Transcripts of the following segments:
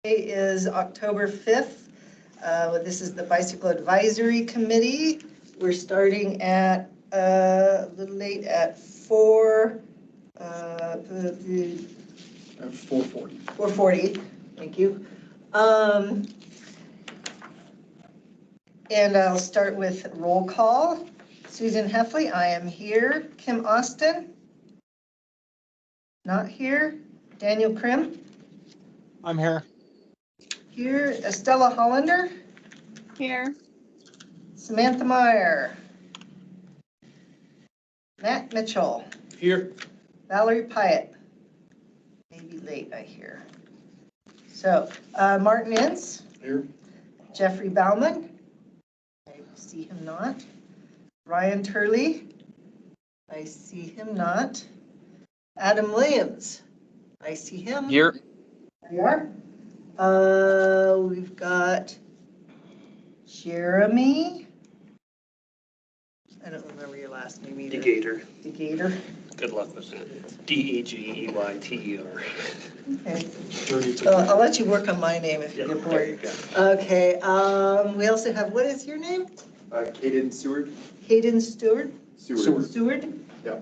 Today is October 5th. This is the Bicycle Advisory Committee. We're starting at a little late at 4:40. 4:40. Thank you. And I'll start with roll call. Susan Heffley, I am here. Kim Austin? Not here. Daniel Krim? I'm here. Here. Estella Hollander? Here. Samantha Meyer? Matt Mitchell? Here. Valerie Pyatt? Maybe late, I hear. So, Martin Ince? Here. Jeffrey Bauman? I see him not. Ryan Turley? I see him not. Adam Williams? I see him. Here. There you are. We've got Jeremy. I don't remember your last name either. Degator. Degator. Good luck with it. Degeyter. Okay. I'll let you work on my name if you get bored. There you go. Okay. We also have, what is your name? Caden Seward. Hayden Stewart? Seward. Stewart? Yeah.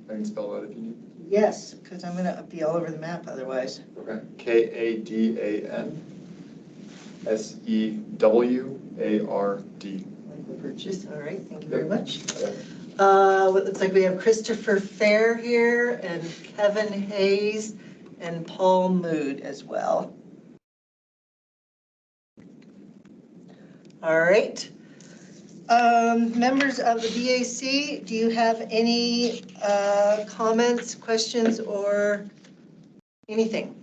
I can spell that if you need. Yes, because I'm going to be all over the map otherwise. Okay. KADANSEWARD. Purchase. All right. Thank you very much. It looks like we have Christopher Fair here and Kevin Hayes and Paul Mood as well. All right. Members of the BAC, do you have any comments, questions, or anything?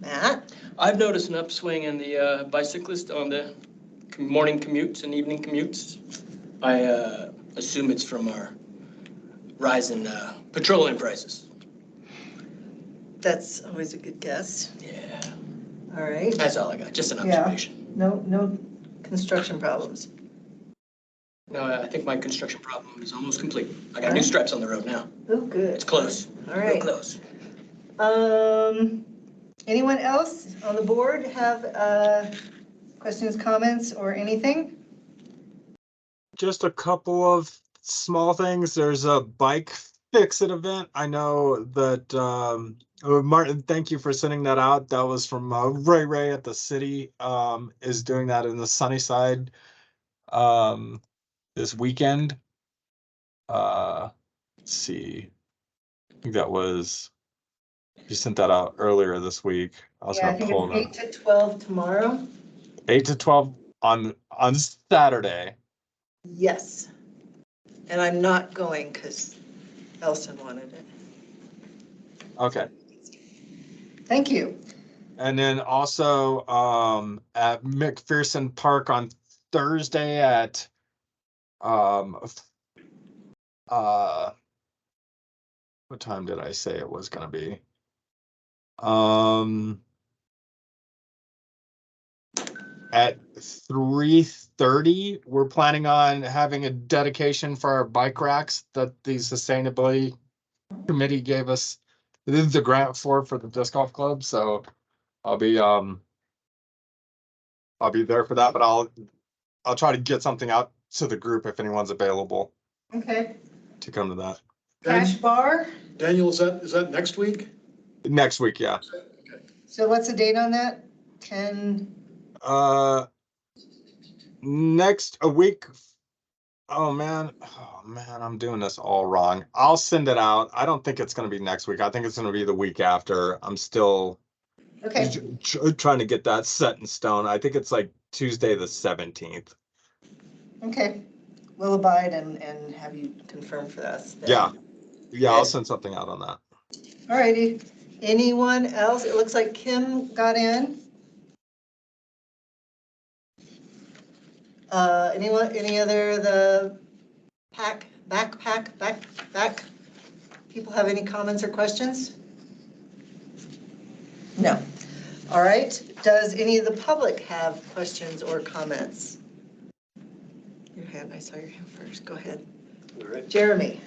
Matt? I've noticed an upswing in the bicyclists on the morning commutes and evening commutes. I assume it's from our rise in petroleum prices. That's always a good guess. Yeah. All right. That's all I got, just an Yeah. observation. No construction problems. No, I think my construction problem is almost complete. I got new stripes on the road now. Oh, good. It's close. All right. Real close. Anyone else on the board have questions, comments, or anything? Just a couple of small things. There's a bike fix-it event. I know that Martin, thank you for sending that out. That was from Ray at the city, is doing that in the Sunnyside this weekend. Let's see. I think that was, you sent that out earlier this week. I was Yeah, I gonna think pull it's it. 8 to 12 tomorrow. 8 to 12 on Saturday. Yes. And I'm not going because Elson wanted it. Okay. Thank you. And then also at McPherson Park on Thursday at what time did I say it was gonna be? At 3:30, we're planning on having a dedication for our bike racks that the sustainability committee gave us the grant for the disc golf club. So I'll be there for that, but I'll try to get something out to the group if anyone's available Okay. to come to that. Cash bar. Daniel, is that next week? Next week, yeah. So what's the date on that? 10. Next a week. Oh man, I'm doing this all wrong. I'll send it out. I don't think it's going to be next week. I think it's going to be the week after. I'm still trying to get that set in stone. I think it's like Tuesday the 17th. Okay. We'll abide and have you confirm for us. Then. Yeah, I'll send something out on that. All righty. Anyone else? It looks like Kim got in. Any other, the backpack people have any comments or questions? No. All right. Does any of the public have questions or comments? Your hand, I saw your hand first. Go ahead. All right. Jeremy.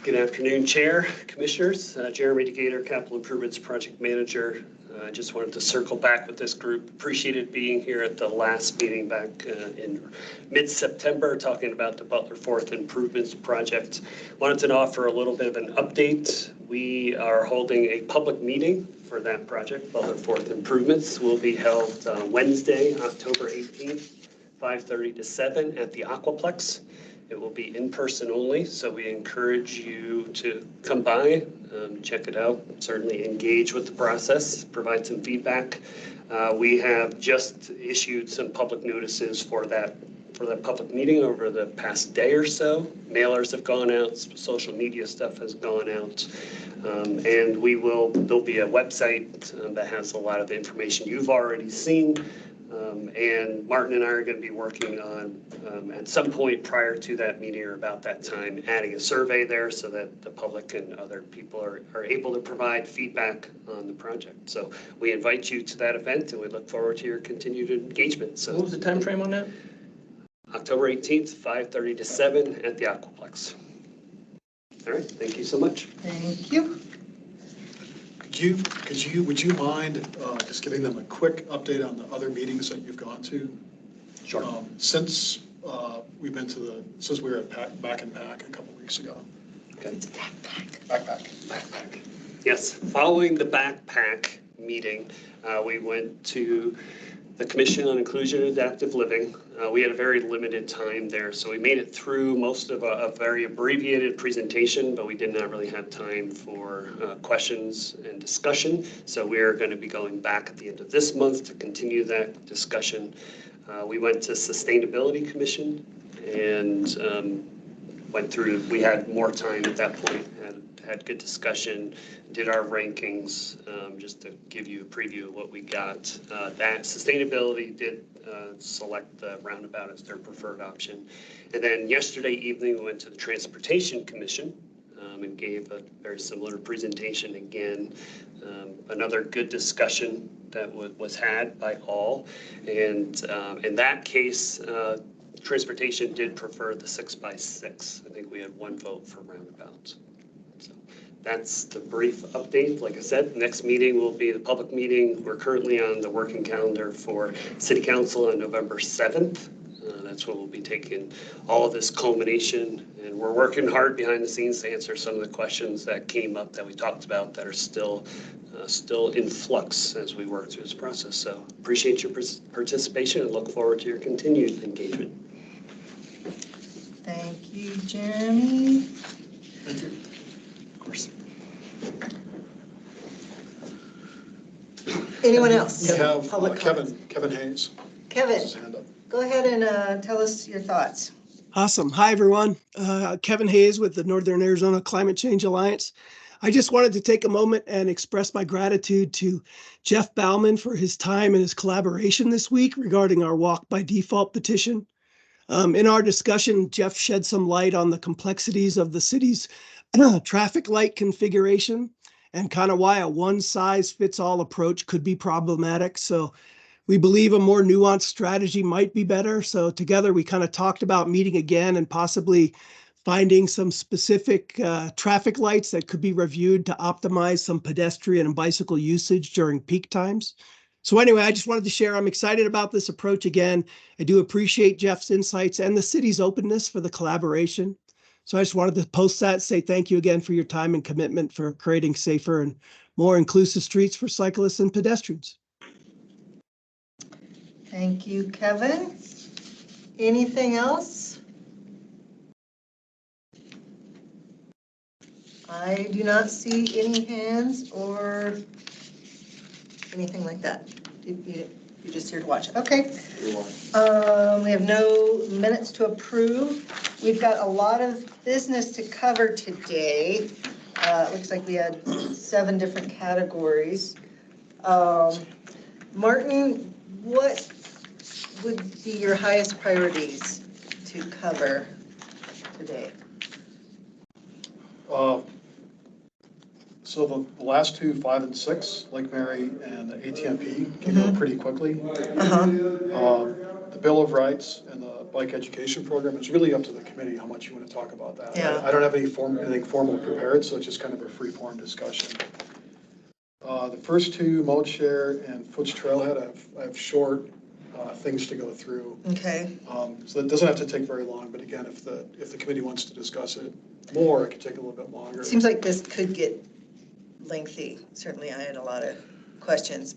Good afternoon, Chair, Commissioners. Jeremy DeGator, Capital Improvements Project Manager. I just wanted to circle back with this group. Appreciated being here at the last meeting back in mid-September, talking about the Butler Fourth Improvements Project. Wanted to offer a little bit of an update. We are holding a public meeting for that project. Butler Fourth Improvements will be held Wednesday, October 18th, 5:30 to 7 at the Aquaplex. It will be in person only, so we encourage you to come by, check it out, certainly engage with the process, provide some feedback. We have just issued some public notices for that public meeting over the past day or so. Mailers have gone out, social media stuff has gone out, and there'll be a website that has a lot of the information you've already seen. And Martin and I are going to be working on, at some point prior to that meeting or about that time, adding a survey there so that the public and other people are able to provide feedback on the project. So we invite you to that event and we look forward to your continued engagement. So What was the time frame on that? October 18th, 5:30 to 7 at the Aquaplex. All right, thank you so much. Thank you. Would you mind just giving them a quick update on the other meetings that you've gone to? Sure. Since since we were at Back and Pack a couple weeks ago. Okay. Backpack. Yes, following the backpack meeting, we went to the Commission on Inclusion and Adaptive Living. We had a very limited time there, so we made it through most of a very abbreviated presentation, but we did not really have time for questions and discussion. So we are going to be going back at the end of this month to continue that discussion. We went to Sustainability Commission and we had more time at that point, had good discussion, did our rankings, just to give you a preview of what we got. That Sustainability did select the roundabout as their preferred option. And then yesterday evening, we went to the Transportation Commission and gave a very similar presentation again. Another good discussion that was had by all. And in that case, Transportation did prefer the 6x6. I think we had one vote for roundabout. So that's the brief update. Like I said, next meeting will be the public meeting. We're currently on the working calendar for City Council on November 7th. That's when we'll be taking all of this culmination, and we're working hard behind the scenes to answer some of the questions that came up that we talked about that are still in flux as we work through this process. So appreciate your participation and look forward to your continued engagement. Thank you, Jeremy. Thank you. Of course. Anyone else? We have Public comments? Kevin Hayes. Kevin, His hand up. go ahead and tell us your thoughts. Awesome. Hi, everyone. Kevin Hayes with the Northern Arizona Climate Change Alliance. I just wanted to take a moment and express my gratitude to Jeff Bauman for his time and his collaboration this week regarding our Walk by Default petition. In our discussion, Jeff shed some light on the complexities of the city's traffic light configuration and kind of why a one-size-fits-all approach could be problematic. So we believe a more nuanced strategy might be better. So together we kind of talked about meeting again and possibly finding some specific traffic lights that could be reviewed to optimize some pedestrian and bicycle usage during peak times. So anyway, I just wanted to share, I'm excited about this approach again. I do appreciate Jeff's insights and the city's openness for the collaboration. So I just wanted to post that, say thank you again for your time and commitment for creating safer and more inclusive streets for cyclists and pedestrians. Thank you, Kevin. Anything else? I do not see any hands or anything like that. You're just here to watch. Okay. We have no minutes to approve. We've got a lot of business to cover today. It looks like we had 7 different categories. Martin, what would be your highest priorities to cover today? So the last two, 5 and 6, Lake Mary and the ATMP, can go pretty quickly. The Bill of Rights and the bike education program, it's really up to the committee how much you want to talk about that. Yeah. I don't have anything formal prepared, so it's just kind of a free-form discussion. The first two, Mode Share and Foots Trailhead, I have short things to go through. Okay, So it doesn't have to take very long, but again, if the committee wants to discuss it more, it could take a little bit longer. seems like this could get lengthy. Certainly, I had a lot of questions.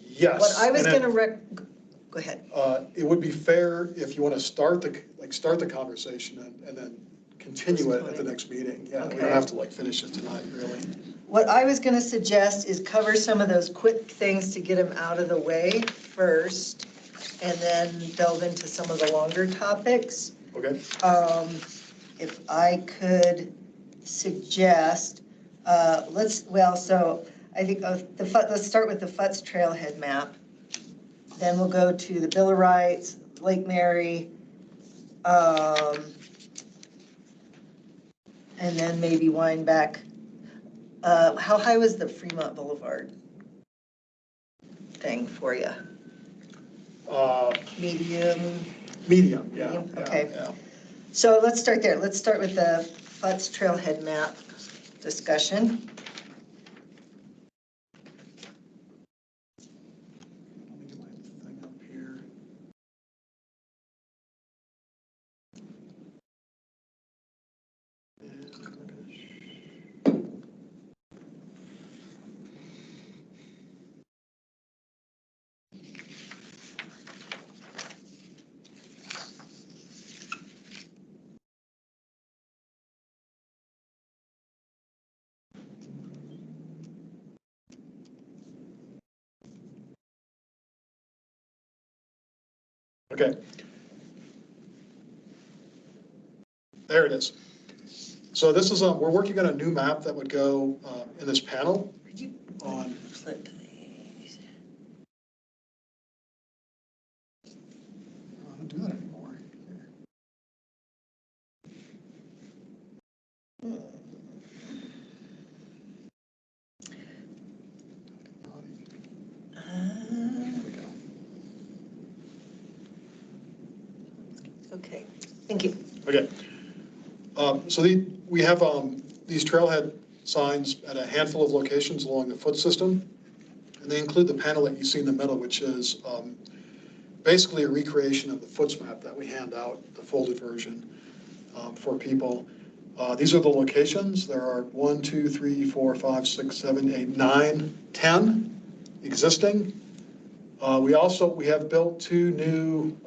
Yes. What I was and gonna go ahead. it would be fair if you want to start the conversation and then continue it at the next meeting. Yeah, we Okay. don't have to finish it tonight, really. What I was gonna suggest is cover some of those quick things to get them out of the way first, and then delve into some of the longer topics. Okay? If I could suggest, so I think let's start with the Futz Trailhead map. Then we'll go to the Bill of Rights, Lake Mary, and then maybe wind back. How high was the Fremont Boulevard thing for you? Medium? Medium, yeah. Medium, yeah, okay. yeah. So let's start there. Let's start with the Futz Trailhead map discussion. Let me get my thing up here. Okay. There it is. So this is, we're working on a new map that would go in this panel Could you on, flip these? I don't do that anymore. There we go. Okay, thank you. Okay. So we have these trailhead signs at a handful of locations along the foot system. And they include the panel that you see in the middle, which is basically a recreation of the foots map that we hand out, the folded version for people. These are the locations. There are 1, 2, 3, 4, 5, 6, 7, 8, 9, 10 existing. We have built 2 new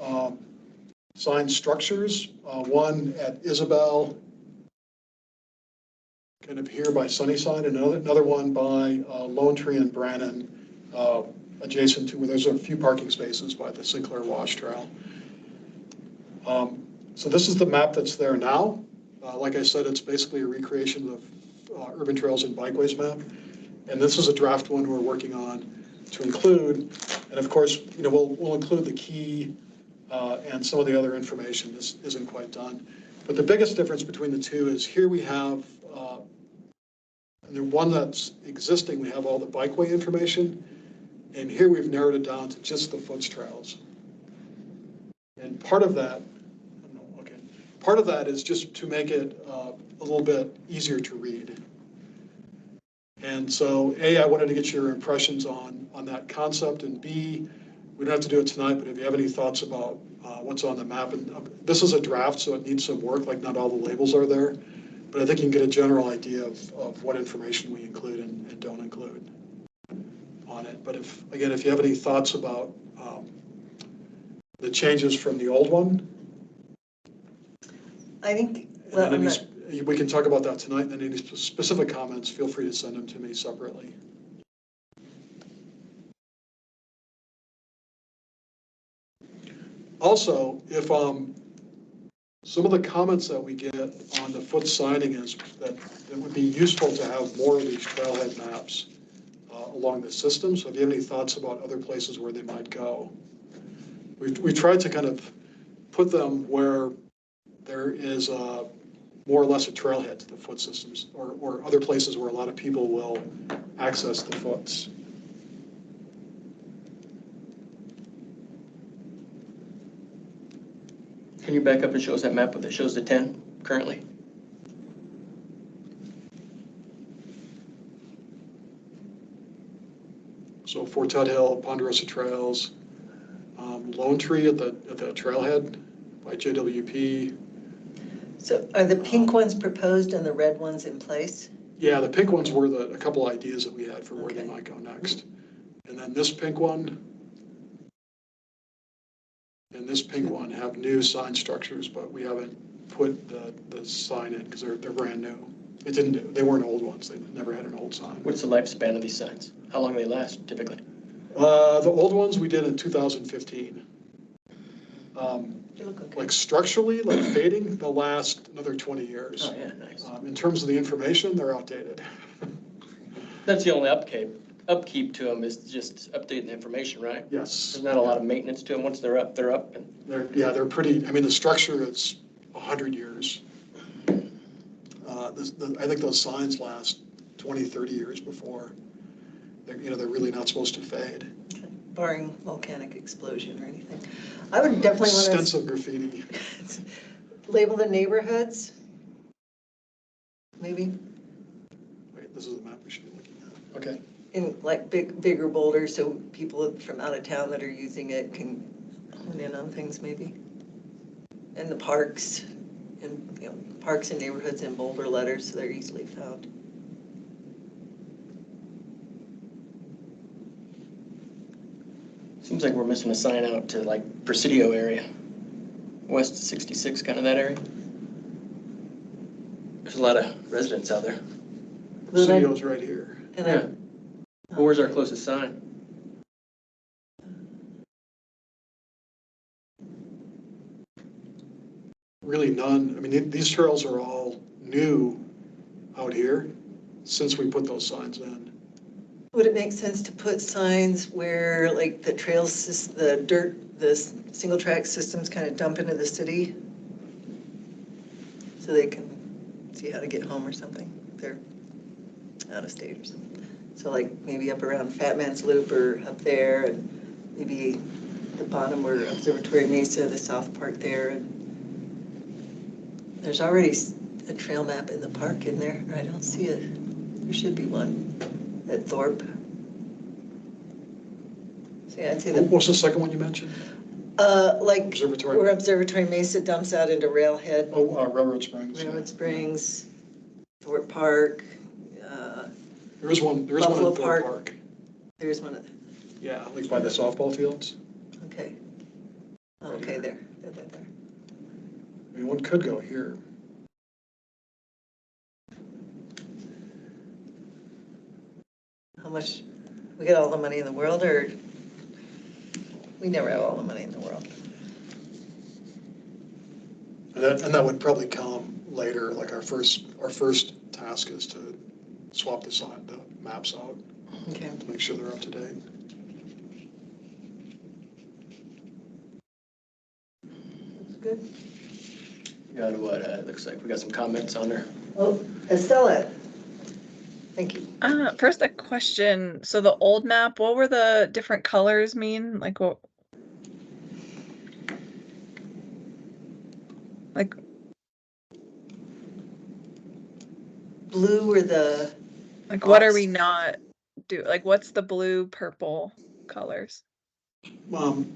sign structures, one at Isabel, kind of here by Sunnyside, and another one by Lone Tree and Brannan, adjacent to where there's a few parking spaces by the Sinclair Wash Trail. So this is the map that's there now. Like I said, it's basically a recreation of Urban Trails and Bikeways map. And this is a draft one we're working on to include. And of course, we'll include the key and some of the other information. This isn't quite done. But the biggest difference between the two is here we have, and the one that's existing, we have all the bikeway information. And here we've narrowed it down to just the foots trails. And part of that is just to make it a little bit easier to read. And so A, I wanted to get your impressions on that concept, and B, we don't have to do it tonight, but if you have any thoughts about what's on the map, and this is a draft, so it needs some work, like not all the labels are there, but I think you can get a general idea of what information we include and don't include on it. But if you have any thoughts about the changes from the old one, I think, we can talk about that tonight, and then any specific comments, feel free to send them to me separately. Also, if some of the comments that we get on the foot signing is that it would be useful to have more of these trailhead maps along the system. So if you have any thoughts about other places where they might go, we tried to kind of put them where there is more or less a trailhead to the foot systems or other places where a lot of people will access the foots. Can you back up and show us that map that shows the 10 currently? So Fort Tuthill, Ponderosa Trails, Lone Tree at the trailhead by JWP. So are the pink ones proposed and the red ones in place? Yeah, the pink ones were a couple ideas that we had for where they Okay. might go next. And then this pink one and this pink one have new sign structures, but we haven't put the sign in because they're brand new. They weren't old ones. They never had an old sign. What's the lifespan of these signs? How long do they last typically? The old ones we did in 2015. They look okay. Like structurally, like fading, they'll last another 20 years. Oh, yeah, nice. In terms of the information, they're outdated. That's the only upkeep to them is just updating the information, right? Yes. There's not a lot of maintenance to them. Once they're up, they're up. And They're pretty, I mean, the structure is 100 years. I think those signs last 20, 30 years before. They're really not supposed to fade. Barring volcanic explosion or anything. I would definitely want Extensive graffiti. to label the neighborhoods. Maybe Wait, this is the map we should be looking at. okay. in like bigger boulders so people from out of town that are using it can hone in on things maybe. And the parks and parks and neighborhoods in bolder letters so they're easily found. Seems like we're missing a sign out to like Presidio area, west of 66, kind of that area. There's a lot of residents out there. Studio's right here. And Yeah. Well, where's our closest sign? Really none. I mean, these trails are all new out here since we put those signs in. would it make sense to put signs where like the trails, the single track systems kind of dump into the city? So they can see how to get home or something. They're out of state or something. So like maybe up around Fat Man's Loop or up there and maybe the bottom where Observatory Mesa, the South Park there. And there's already a trail map in the park in there. I don't see it. There should be one at Thorpe. So yeah, I'd say that. What's the second one you mentioned? Like Observatory. where Observatory Mesa dumps out into Railhead. Oh, Railroad Springs. Railroad Springs, Thorpe Park. There is one in Buffalo Thorpe Park. There's one of the, Yeah, like by the softball fields. okay. Oh, okay, there. I mean, one could go here. How much, we get all the money in the world or we never have all the money in the world? And that would probably come later, like our first task is to swap the maps out Okay. to make sure they're up to date. That's good. We got what, looks like we got some comments on there. Oh, Estella. Thank you. First a question. So the old map, what were the different colors mean? Like what? Like Blue or the, what are we not do? Like what's the blue, purple colors?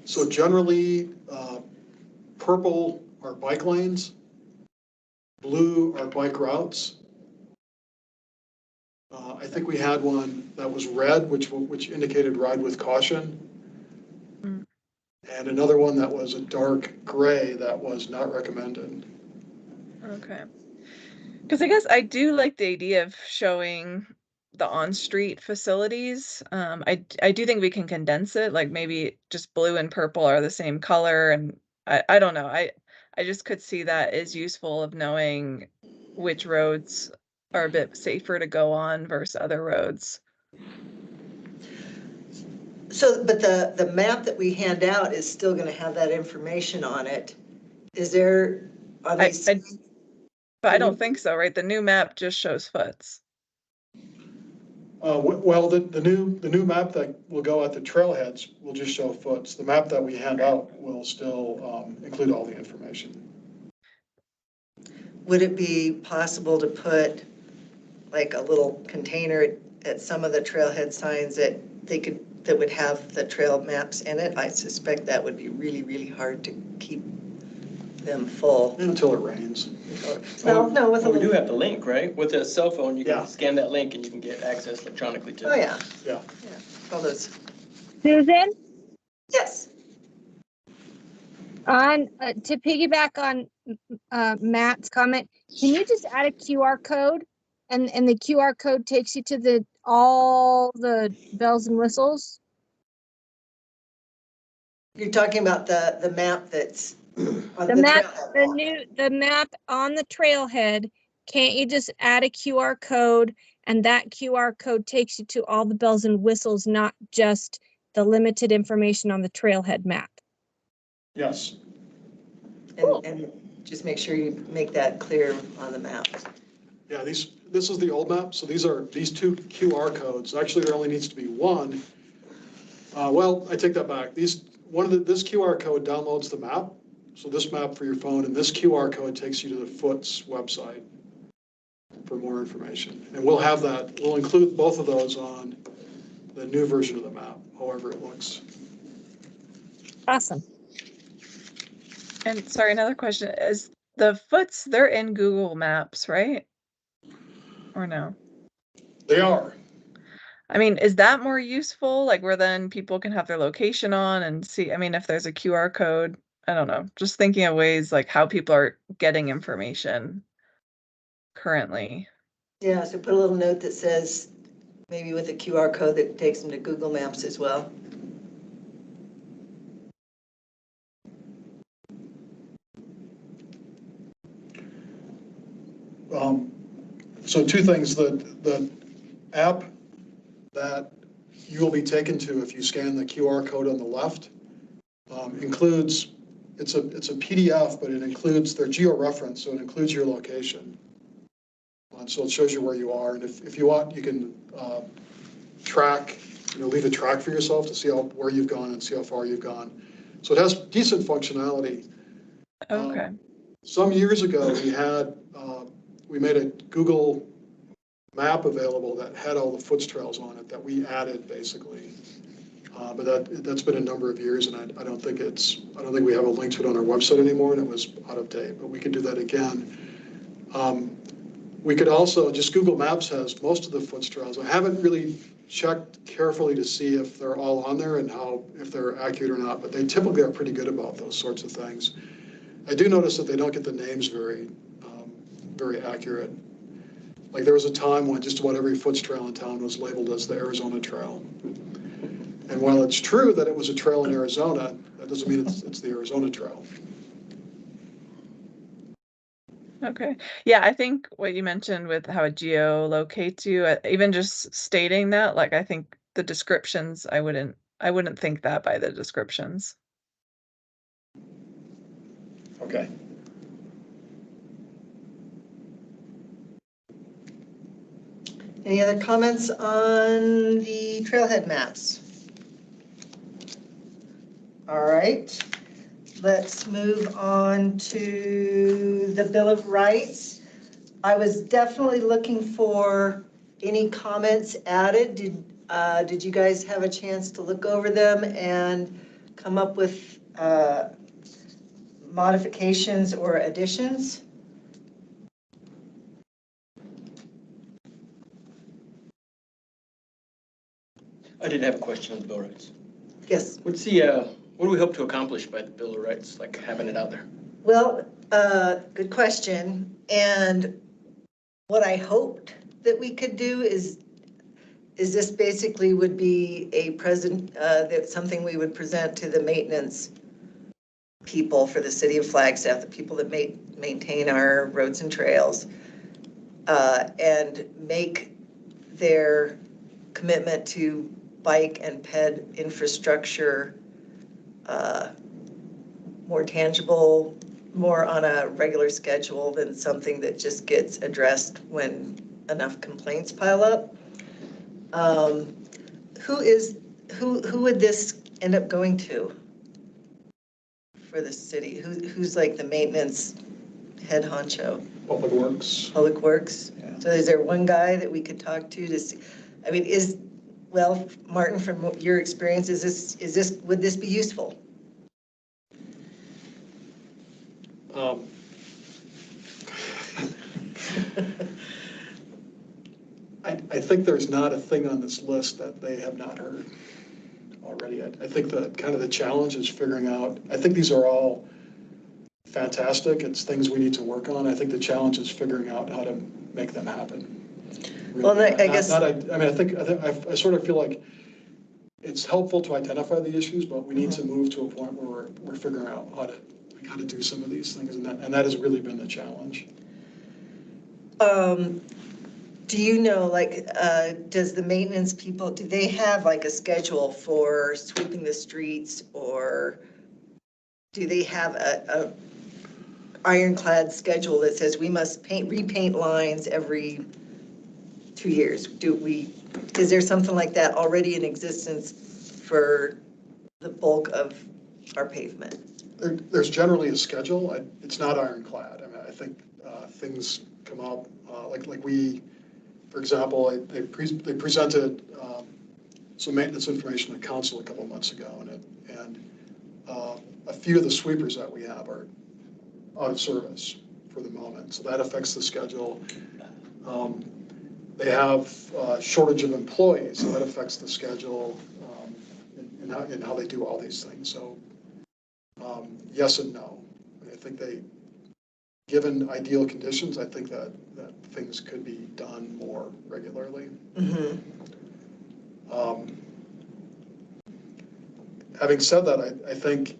So generally, purple are bike lanes, blue are bike routes. I think we had one that was red, which indicated ride with caution. Mm. And another one that was a dark gray that was not recommended. Okay. Because I guess I do like the idea of showing the on-street facilities. I do think we can condense it, like maybe just blue and purple are the same color, and I don't know. I just could see that is useful of knowing which roads are a bit safer to go on versus other roads. so, but the map that we hand out is still gonna have that information on it. Is there, on these, But I don't think so, right? The new map just shows foots. Well, the new map that will go at the trailheads will just show foots. The map that we hand out will still include all the information. Would it be possible to put like a little container at some of the trailhead signs that that would have the trail maps in it? I suspect that would be really, really hard to keep them full. Until it rains. Well, no, with a Well, we do little, have the link, right? With a cell phone, you Yeah. can scan that link and you can get access electronically to oh, it. yeah. Yeah. All those, Susan, yes. on to piggyback on Matt's comment, can you just add a QR code, and the QR code takes you to all the bells and whistles? You're talking about the map that's on The map, trailhead. the map on the trailhead. Can't you just add a QR code, and that QR code takes you to all the bells and whistles, not just the limited information on the trailhead map? Yes. And just make sure you make that clear on the map. Yeah, this is the old map. So these two QR codes. Actually, there only needs to be one. Well, I take that back. This QR code downloads the map. So this map for your phone, and this QR code takes you to the Foots website for more information. And we'll have that. We'll include both of those on the new version of the map, however it looks. Awesome. And sorry, another question is the foots, they're in Google Maps, right? Or no? They are. I mean, is that more useful? Like where then people can have their location on and see, I mean, if there's a QR code, I don't know, just thinking of ways like how people are getting information currently. Yeah, so put a little note that says, maybe with a QR code that takes them to Google Maps as well. So two things, the app that you will be taken to if you scan the QR code on the left includes, it's a PDF, but it includes their georeference, so it includes your location. So it shows you where you are, and if you want, you can track, leave a track for yourself to see where you've gone and see how far you've gone. So it has decent functionality. Okay. Some years ago, we made a Google map available that had all the Foots trails on it that we added basically. But that's been a number of years, and I don't think we have a link to it on our website anymore, and it was out of date, but we could do that again. We could also, just Google Maps has most of the Foots trails. I haven't really checked carefully to see if they're all on there and if they're accurate or not, but they typically are pretty good about those sorts of things. I do notice that they don't get the names very accurate. Like there was a time when just about every Foots trail in town was labeled as the Arizona Trail. And while it's true that it was a trail in Arizona, that doesn't mean it's the Arizona Trail. Okay. Yeah, I think what you mentioned with how it geolocates you, even just stating that, like I think the descriptions, I wouldn't think that by the descriptions. Okay. Any other comments on the trailhead maps? All right, let's move on to the Bill of Rights. I was definitely looking for any comments added. Did you guys have a chance to look over them and come up with modifications or additions? I did have a question on the Bill of Rights. Yes. What do we hope to accomplish by the Bill of Rights, like having it out there? Well, good question. And what I hoped that we could do is this basically would be something we would present to the maintenance people for the city of Flagstaff, the people that maintain our roads and trails, and make their commitment to bike and ped infrastructure more tangible more on a regular schedule than something that just gets addressed when enough complaints pile up. Who would this end up going to for the city? Who's like the maintenance head honcho? Public Works. Public Works? Yeah. So is there one guy that we could talk to see? I mean, well, Martin, from your experience, would this be useful? I think there's not a thing on this list that they have not heard already. I think that kind of the challenge is figuring out, I think these are all fantastic. It's things we need to work on. I think the challenge is figuring out how to make them happen. Really. Well, I guess. I mean, I sort of feel like it's helpful to identify the issues, but we need to move to a point where we're figuring out how to do some of these things, and that has really been the challenge. Do you know, like, does the maintenance people, do they have like a schedule for sweeping the streets, or do they have a ironclad schedule that says we must repaint lines every 2 years? Is there something like that already in existence for the bulk of our pavement? There's generally a schedule. It's not ironclad. I mean, I think things come up, like we, for example, they presented some maintenance information to council a couple of months ago, and a few of the sweepers that we have are out of service for the moment, so that affects the schedule. They have a shortage of employees, so that affects the schedule in how they do all these things. So yes and no. I think given ideal conditions, I think that things could be done more regularly. Mm-hmm. Having said that, I think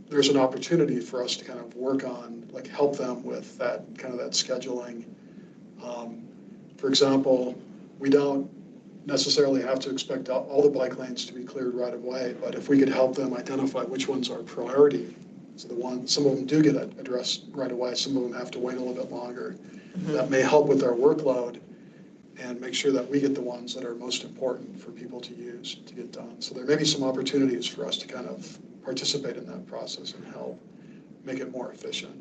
there's an opportunity for us to kind of work on, like, help them with that kind of that scheduling. For example, we don't necessarily have to expect all the bike lanes to be cleared right away, but if we could help them identify which ones are priority, so some of them do get addressed right away, some of them have to wait a little bit longer. Mm-hmm. That may help with their workload and make sure that we get the ones that are most important for people to use to get done. So there may be some opportunities for us to kind of participate in that process and help make it more efficient.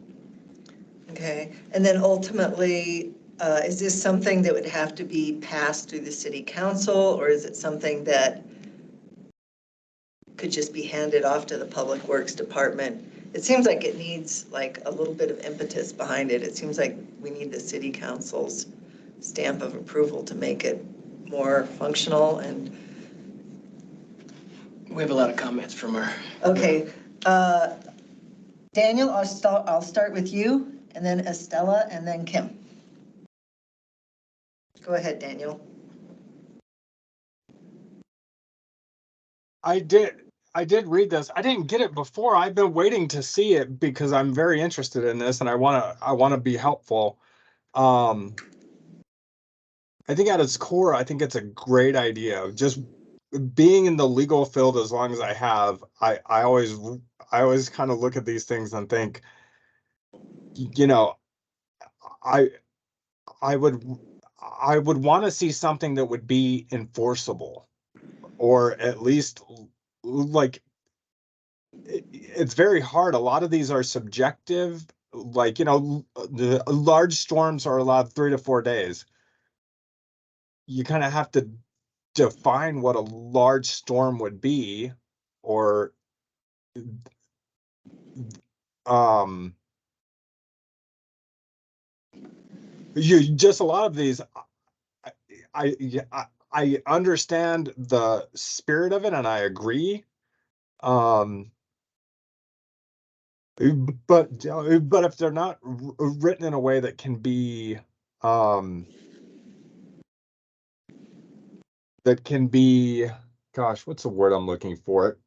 Okay, and then ultimately, is this something that would have to be passed through the city council, or is it something that could just be handed off to the Public Works Department? It seems like it needs like a little bit of impetus behind it. It seems like we need the city council's stamp of approval to make it more functional. And We have a lot of comments from our. okay, Daniel, I'll start with you, and then Estella, and then Kim. Go ahead, Daniel. I did read this. I didn't get it before. I've been waiting to see it because I'm very interested in this and I want to be helpful. I think at its core, I think it's a great idea. Just being in the legal field as long as I have, I always kind of look at these things and think, you know, I would want to see something that would be enforceable, or at least like it's very hard. A lot of these are subjective. Like, the large storms are allowed 3 to 4 days. You kind of have to define what a large storm would be, or you just a lot of these. I understand the spirit of it and I agree. But if they're not written in a way that can be gosh, what's the word I'm looking for?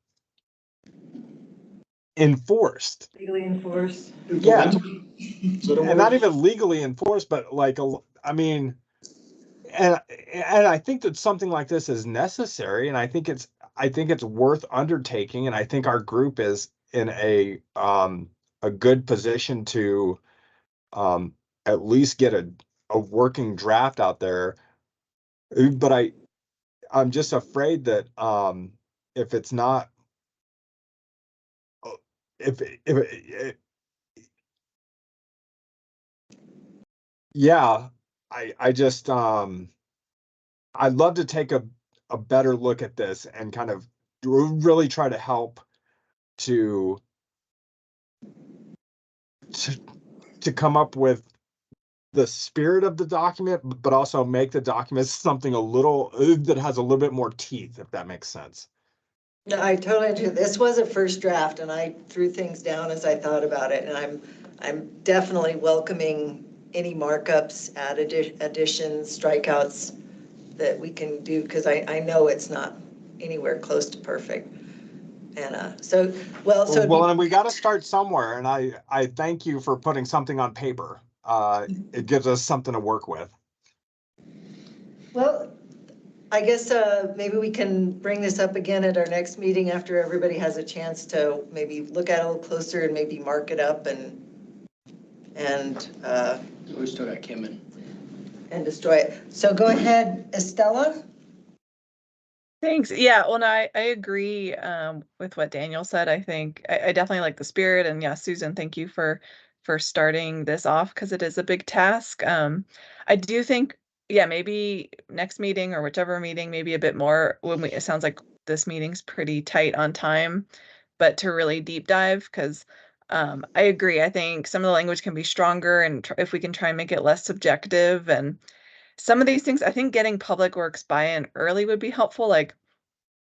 Enforced. Legally enforced. Yeah. And not even legally enforced, but like, I mean, and I think that something like this is necessary, and I think it's worth undertaking, and I think our group is in a a good position to at least get a working draft out there. But I'm just afraid that if it's not, if yeah, I just I'd love to take a better look at this and kind of really try to help to to come up with the spirit of the document, but also make the document something a little that has a little bit more teeth, if that makes sense. No, I totally do. This was a first draft and I threw things down as I thought about it. And I'm definitely welcoming any markups, additions, strikeouts that we can do, because I know it's not anywhere close to perfect. And so And we got to start somewhere. And I thank you for putting something on paper. It gives us something to work with. well, I guess maybe we can bring this up again at our next meeting after everybody has a chance to maybe look at it a little closer and maybe mark it up and We still got Kim in. and destroy it. So go ahead, Estella. Thanks. Yeah, well, no, I agree with what Daniel said. I think I definitely like the spirit, and yeah, Susan, thank you for starting this off because it is a big task. I do think, yeah, maybe next meeting or whichever meeting, maybe a bit more when it sounds like this meeting's pretty tight on time, but to really deep dive because I agree. I think some of the language can be stronger, and if we can try and make it less subjective and some of these things, I think getting Public Works buy-in early would be helpful. Like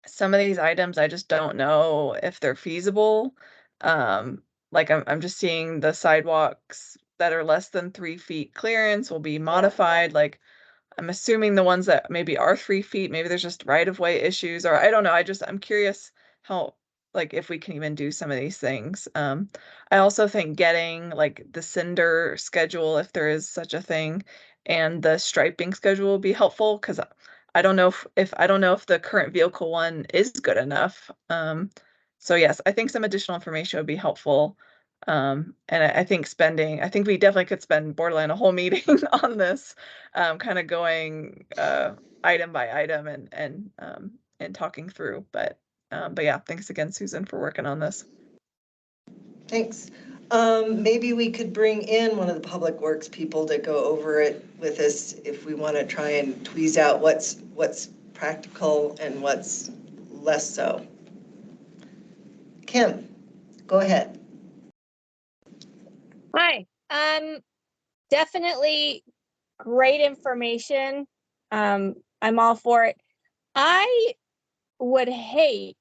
some of these items, I just don't know if they're feasible. Like I'm just seeing the sidewalks that are less than 3 feet clearance will be modified. Like I'm assuming the ones that maybe are 3 feet, maybe there's just right-of-way issues, or I don't know. I'm curious how, like, if we can even do some of these things. I also think getting like the cinder schedule, if there is such a thing, and the striping schedule will be helpful because I don't know if I don't know if the current vehicle one is good enough. So yes, I think some additional information would be helpful. And I think I think we definitely could spend borderline a whole meeting on this, kind of going item by item and talking through. But yeah, thanks again, Susan, for working on this. Thanks. Maybe we could bring in one of the Public Works people to go over it with us if we want to try and tweeze out what's practical and what's less so. Kim, go ahead. Hi. Definitely great information. I'm all for it. I would hate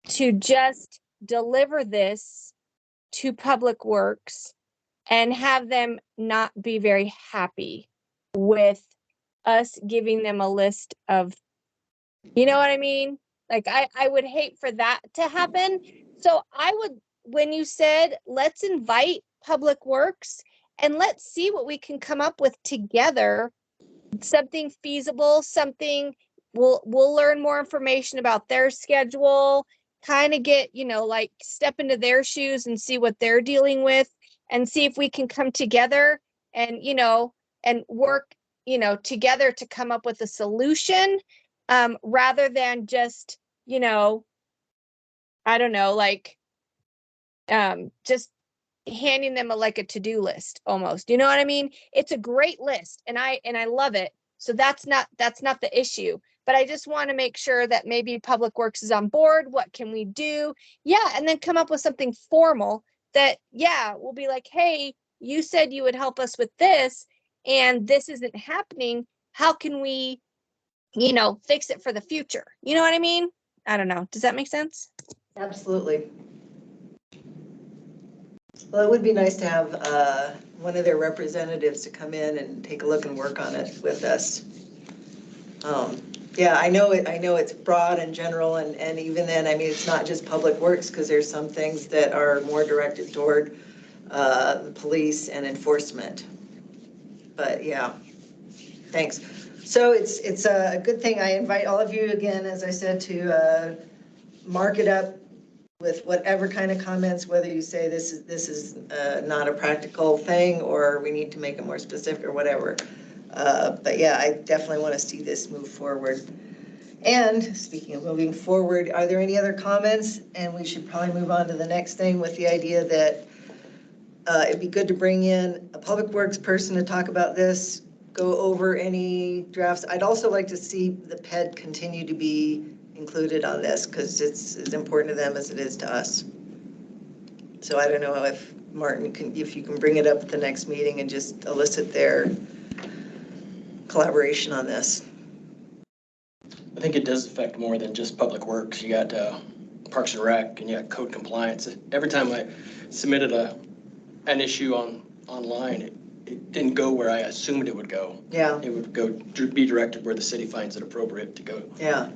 to just deliver this to Public Works and have them not be very happy with us giving them a list of, you know what I mean? Like I would hate for that to happen. So when you said, let's invite Public Works and let's see what we can come up with together, something feasible, something we'll learn more information about their schedule, kind of get, like step into their shoes and see what they're dealing with and see if we can come together and, and work, together to come up with a solution, rather than just, I don't know, like, just handing them like a to-do list almost. You know what I mean? It's a great list and I love it. So that's not the issue. But I just want to make sure that maybe Public Works is on board. What can we do? Yeah, and then come up with something formal that, yeah, we'll be like, hey, you said you would help us with this, and this isn't happening. How can we, fix it for the future? You know what I mean? I don't know. Does that make sense? Absolutely. Well, it would be nice to have one of their representatives to come in and take a look and work on it with us. Yeah, I know it's broad and general, and even then, I mean, it's not just Public Works, because there's some things that are more directed toward the police and enforcement. But yeah, thanks. So it's a good thing. I invite all of you again, as I said, to mark it up with whatever kind of comments, whether you say this is not a practical thing, or we need to make it more specific or whatever. But yeah, I definitely want to see this move forward. And speaking of moving forward, are there any other comments? And we should probably move on to the next thing with the idea that it'd be good to bring in a public works person to talk about this, go over any drafts. I'd also like to see the PED continue to be included on this, because it's as important to them as it is to us. So I don't know if Martin if you can bring it up at the next meeting and just elicit their collaboration on this. I think it does affect more than just public works. You got Parks and Rec, and you got code compliance. Every time I submitted an issue online, it didn't go where I assumed it would go. Yeah. It would be directed where the city finds it appropriate to go. Yeah.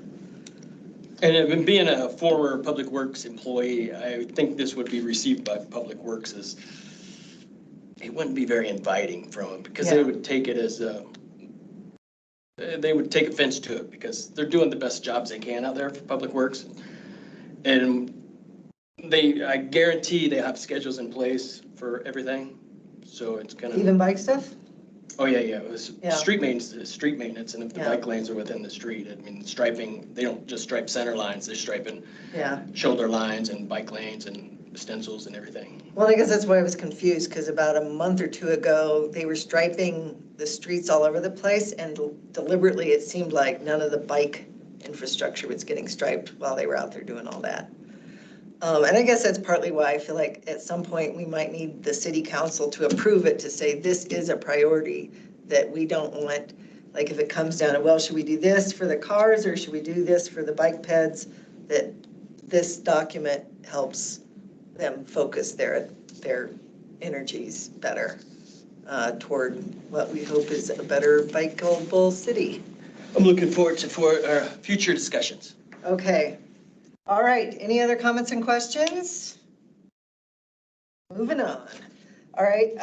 And being a former Public Works employee, I think this would be received by Public Works as, it wouldn't be very inviting from them, because they would take it as they would take offense to it, because they're doing the best jobs they can out there for Public Works. And I guarantee they have schedules in place for everything. So it's gonna. Even bike stuff? Oh, yeah. It was Yeah. street maintenance, and if the Yeah. bike lanes are within the street, I mean, striping, they don't just stripe center lines, they're striping shoulder lines and bike lanes and stencils and everything. Well, I guess that's why I was confused, because about a month or two ago, they were striping the streets all over the place, and deliberately, it seemed like none of the bike infrastructure was getting striped while they were out there doing all that. And I guess that's partly why I feel like at some point we might need the city council to approve it, to say this is a priority, that we don't want, like if it comes down to, well, should we do this for the cars or should we do this for the bike peds, that this document helps them focus their energies better toward what we hope is a better bikeable city. I'm looking forward to our future discussions. Okay. All right. Any other comments and questions? Moving on. All right.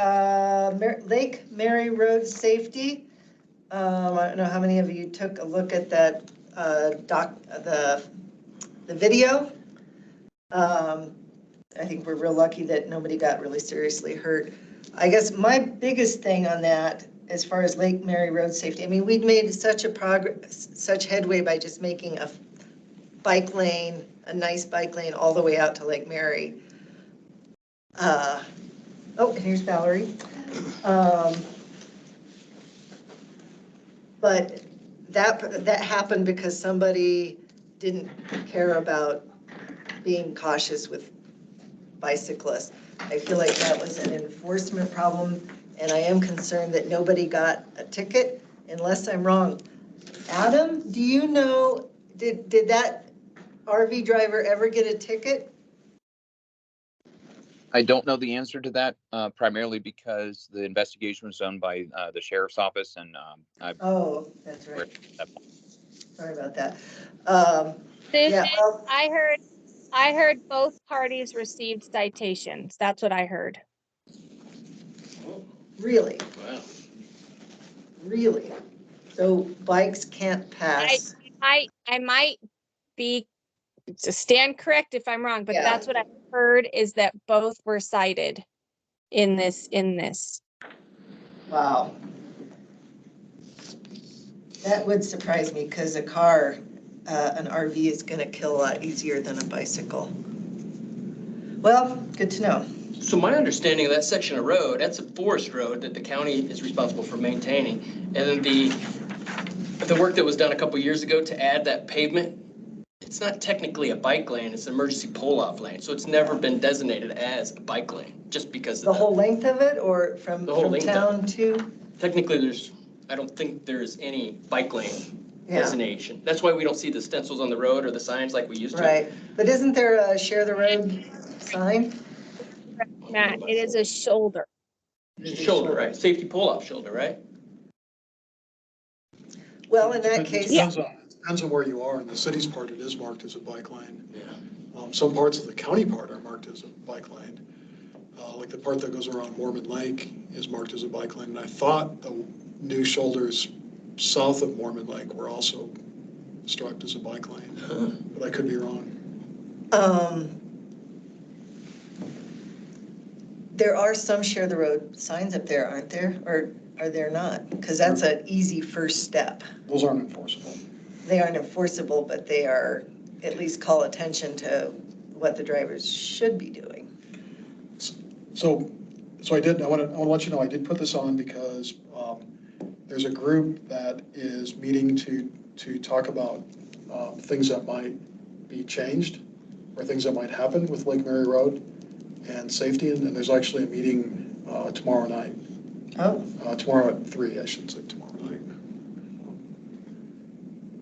Lake Mary Road safety. I don't know how many of you took a look at that the video. I think we're real lucky that nobody got really seriously hurt. I guess my biggest thing on that, as far as Lake Mary Road safety, I mean, we've made such headway by just making a bike lane, a nice bike lane all the way out to Lake Mary. Oh, and here's Valerie. But that happened because somebody didn't care about being cautious with bicyclists. I feel like that was an enforcement problem, and I am concerned that nobody got a ticket, unless I'm wrong. Adam, do you know, did that RV driver ever get a ticket? I don't know the answer to that, primarily because the investigation was done by the sheriff's office, and Oh, that's right. Sorry about that. Susan, Yeah, well, I heard both parties received citations. That's what I heard. really, Wow. really. So bikes can't pass. I might be, to stand correct if I'm wrong, but Yeah. that's what I heard, is that both were cited in this. Wow. That would surprise me, because a car, an RV is going to kill a lot easier than a bicycle. Well, good to know. So my understanding of that section of road, that's a forest road that the county is responsible for maintaining. And then the work that was done a couple years ago to add that pavement, it's not technically a bike lane, it's an emergency pull-off lane. So it's never been designated as a bike lane, just because of The whole length of it, or from length of town to? Technically, I don't think there's any bike lane designation. That's why we don't see the stencils on the road or the signs like we used to. Right, but isn't there a share the road sign? Matt, it is a shoulder. Shoulder, right? Safety pull-off shoulder, right? Well, in that It case. depends on where you are. In the city's part, it is marked as a bike lane. Yeah. Some parts of the county part are marked as a bike lane. Like the part that goes around Mormon Lake is marked as a bike lane. And I thought the new shoulders south of Mormon Lake were also striped as a bike lane, but I could be wrong. There are some share the road signs up there, aren't there? Or are there not? Because that's an easy first step. Those aren't enforceable. They aren't enforceable, but they are, at least call attention to what the drivers should be doing. So I want to let you know, I did put this on because there's a group that is meeting to talk about things that might be changed or things that might happen with Lake Mary Road and safety. And there's actually a meeting tomorrow night. Oh. Tomorrow at 3, I should say tomorrow night.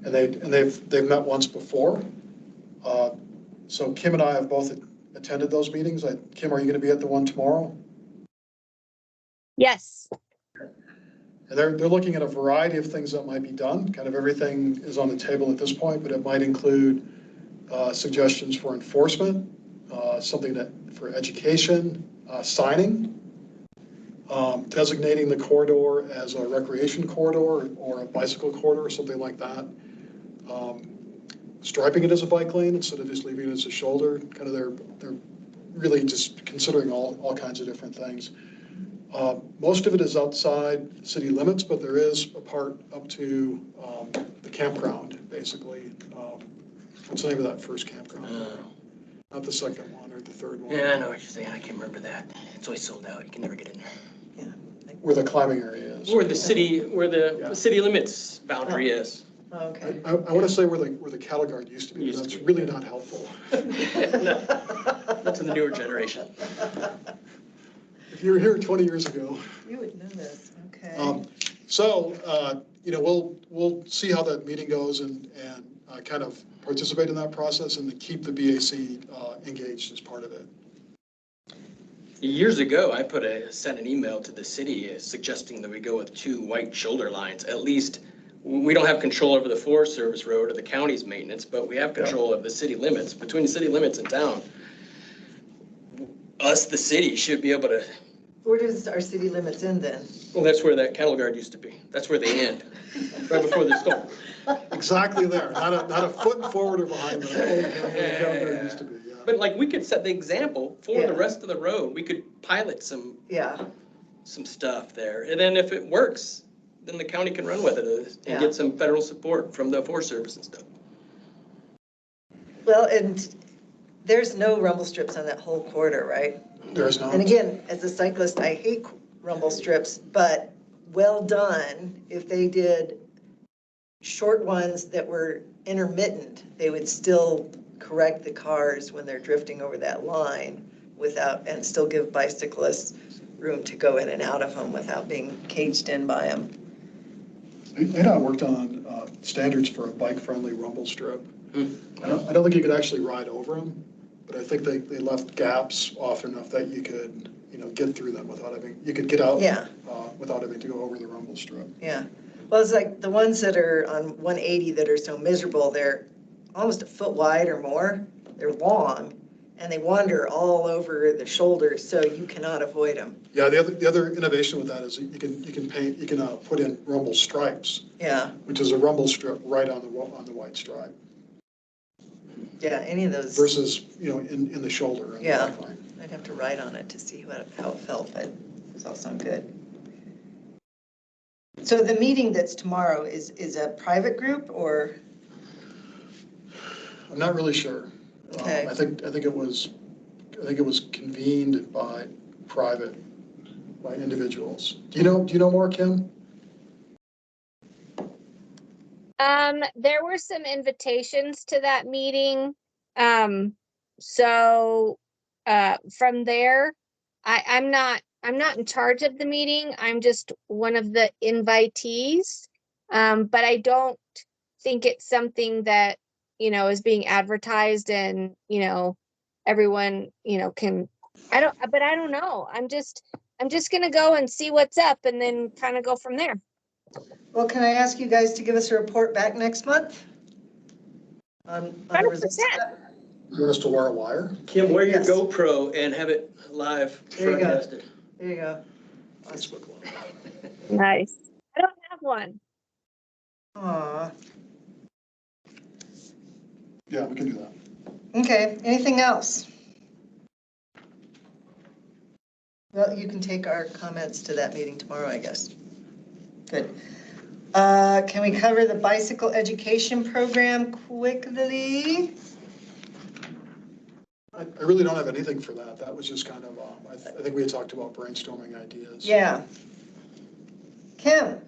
And they've met once before. So Kim and I have both attended those meetings. Kim, are you going to be at the one tomorrow? Yes. And they're looking at a variety of things that might be done. Kind of everything is on the table at this point, but it might include suggestions for enforcement, something for education, signing, designating the corridor as a recreation corridor or a bicycle corridor or something like that. Striping it as a bike lane instead of just leaving it as a shoulder. Kind of they're really just considering all kinds of different things. Most of it is outside city limits, but there is a part up to the campground, basically. What's the name of that first campground? Not the second one or the third one. Yeah, I know what you're saying. I can't remember that. It's always sold out. You can never get in there. Where the climbing area is. Where the city limits boundary is. Okay. I want to say where the cattle guard used to be, but that's really not helpful. No, that's in the newer generation. If you were here 20 years ago. You would know this, okay. We'll see how that meeting goes and kind of participate in that process and to keep the BAC engaged as part of it. Years ago, I sent an email to the city suggesting that we go with 2 white shoulder lines. At least we don't have control over the Forest Service road or the county's maintenance, but we have control of the city limits. Between the city limits and town, us, the city, should be able to. Where does our city limits end then? Well, that's where that cattle guard used to be. That's where they end, right before the storm. Exactly there, not a foot forward or behind the cattle guard used to be. Yeah. But like we could set the example for the rest of the road. We could pilot some stuff there, and then if it works, then the county can run with it and get some federal support from the Forest Service and stuff. Well, and there's no rumble strips on that whole corridor, right? There's not. And again, as a cyclist, I hate rumble strips, but well done. If they did short ones that were intermittent, they would still correct the cars when they're drifting over that line and still give bicyclists room to go in and out of them without being caged in by them. I worked on standards for a bike-friendly rumble strip. I don't think you could actually ride over them, but I think they left gaps often enough that you could, get through them without get out without having to go over the rumble strip. Yeah. Well, it's like the ones that are on 180 that are so miserable, they're almost a foot wide or more. They're long and they wander all over the shoulders, so you cannot avoid them. Yeah, the other innovation with that is you can put in rumble stripes. Yeah. Which is a rumble strip right on the white stripe. Yeah, any of those. Versus, in the shoulder. Yeah, I'd have to ride on it to see how it felt, but it was all sound good. So the meeting that's tomorrow is a private group or? I'm not really sure. Okay. I think it was convened by individuals. Do you know more, Kim? There were some invitations to that meeting. So from there, I'm not in charge of the meeting. I'm just one of the invitees. But I don't think it's something that, is being advertised and, everyone, can, I don't know. I'm just going to go and see what's up and then kind of go from there. Well, can I ask you guys to give us a report back next month? On the results of that? You want us to wear a wire? Kim, wear your GoPro and have it live broadcasted. There you go. Facebook Live. Nice. I don't have one. Aw. Yeah, we can do that. Okay, anything else? Well, you can take our comments to that meeting tomorrow, I guess. Good. Can we cover the bicycle education program quickly? I really don't have anything for that. That was just kind of, I think we had talked about brainstorming ideas. Yeah. Kim,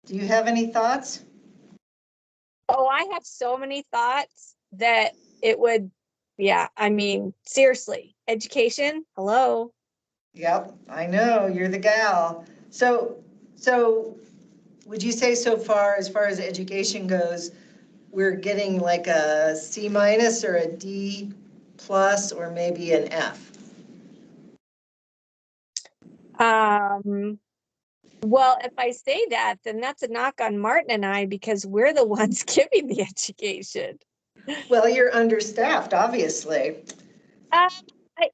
do you have any thoughts? Oh, I have so many thoughts that it would, yeah, I mean, seriously, education, hello. Yep, I know, you're the gal. So would you say so far as education goes, we're getting like a C- or a D+ or maybe an F? Well, if I say that, then that's a knock on Martin and I because we're the ones giving the education. Well, you're understaffed, obviously.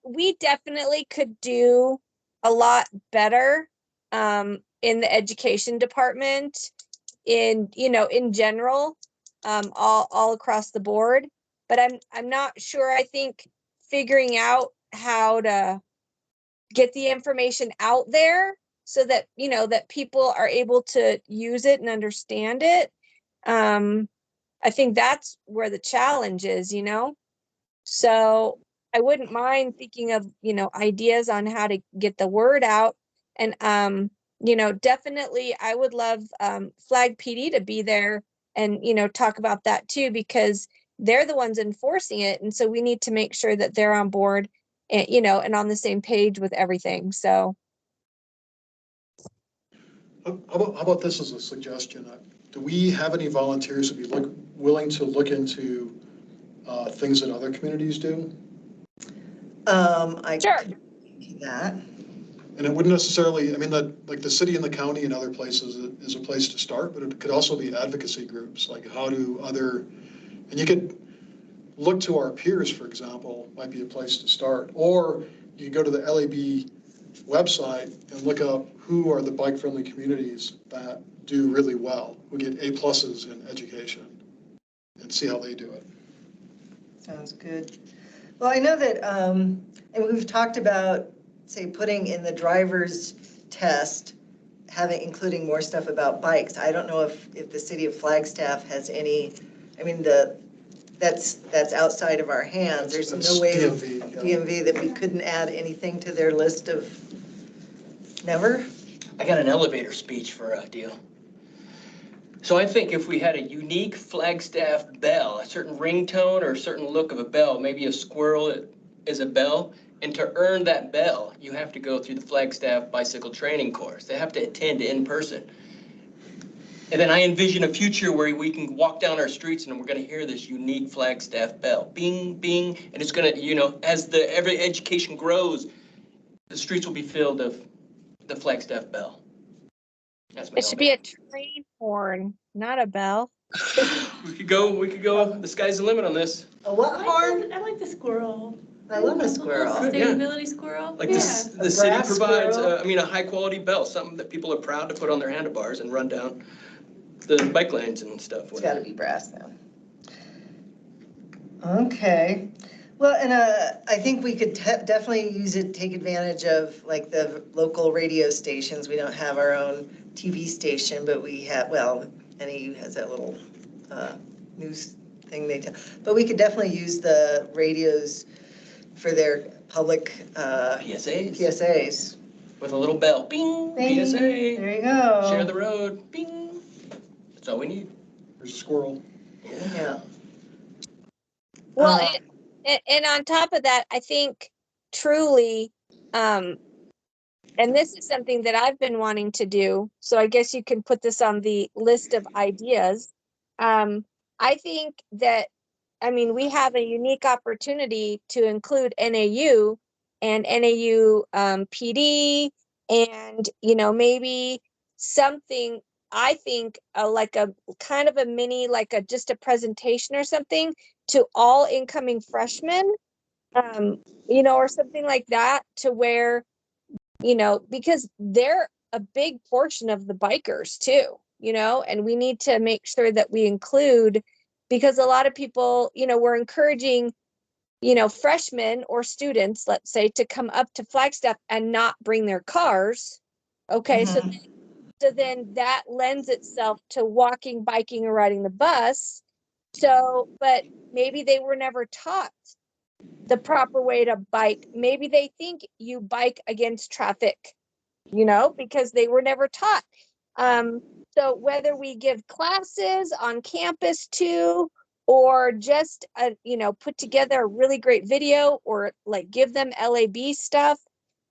We definitely could do a lot better in the education department, in in general, all across the board. But I'm not sure. I think figuring out how to get the information out there so that that people are able to use it and understand it. I think that's where the challenge is, so I wouldn't mind thinking of ideas on how to get the word out. And definitely I would love Flag PD to be there and talk about that too, because they're the ones enforcing it, and so we need to make sure that they're on board and and on the same page with everything. So How about this as a suggestion? Do we have any volunteers who'd be willing to look into things that other communities do? I Sure. could do that. And it wouldn't necessarily, I mean, like the city and the county and other places is a place to start, but it could also be advocacy groups, like how do other, and you could look to our peers, for example, might be a place to start. Or you go to the LAB website and look up who are the bike-friendly communities that do really well, who get A+ in education, and see how they do it. Sounds good. Well, I know that, and we've talked about, say, putting in the driver's test, including more stuff about bikes. I don't know if the city of Flagstaff has any, I mean, that's outside of our hands. There's That's no way DMV, yeah. DMV that we couldn't add anything to their list of, never? I got an elevator speech for a deal. So I think if we had a unique Flagstaff bell, a certain ringtone or a certain look of a bell, maybe a squirrel is a bell, and to earn that bell, you have to go through the Flagstaff bicycle training course. They have to attend in person. And then I envision a future where we can walk down our streets and we're gonna hear this unique Flagstaff bell, bing, bing, and it's gonna, as every education grows, the streets will be filled of the Flagstaff bell. That's my it should be a train horn, not a bell. We could go, the sky's the limit on this. A what horn? I like the squirrel. I love a squirrel. Sustainability squirrel. Like Yeah. the city brass provides, squirrel. a high quality bell, something that people are proud to put on their handlebars and run down the bike lanes and stuff It's with. gotta be brass then. Okay. Well, and I think we could definitely use it, take advantage of like the local radio stations. We don't have our own TV station, but we have, well, NAU has that little news thing they tell. But we could definitely use the radios for their public PSAs. PSAs. With a little bell, bing, Bing. PSA, There you go. share the road, bing. That's all we need. There's a squirrel. Yeah. Well, Uh, and on top of that, I think truly, and this is something that I've been wanting to do, so I guess you can put this on the list of ideas. I think that, I mean, we have a unique opportunity to include NAU and NAU PD, and maybe something. I think like a kind of a mini, like just a presentation or something to all incoming freshmen, or something like that, to where, because they're a big portion of the bikers too, and we need to make sure that we include, because a lot of people, we're encouraging freshmen or students, let's say, to come up to Flagstaff and not bring their cars. Okay, so then that lends itself to walking, biking, or riding the bus. So, but maybe they were never taught the proper way to bike. Maybe they think you bike against traffic, because they were never taught. So whether we give classes on campus too, or just, put together a really great video, or like give them LAB stuff,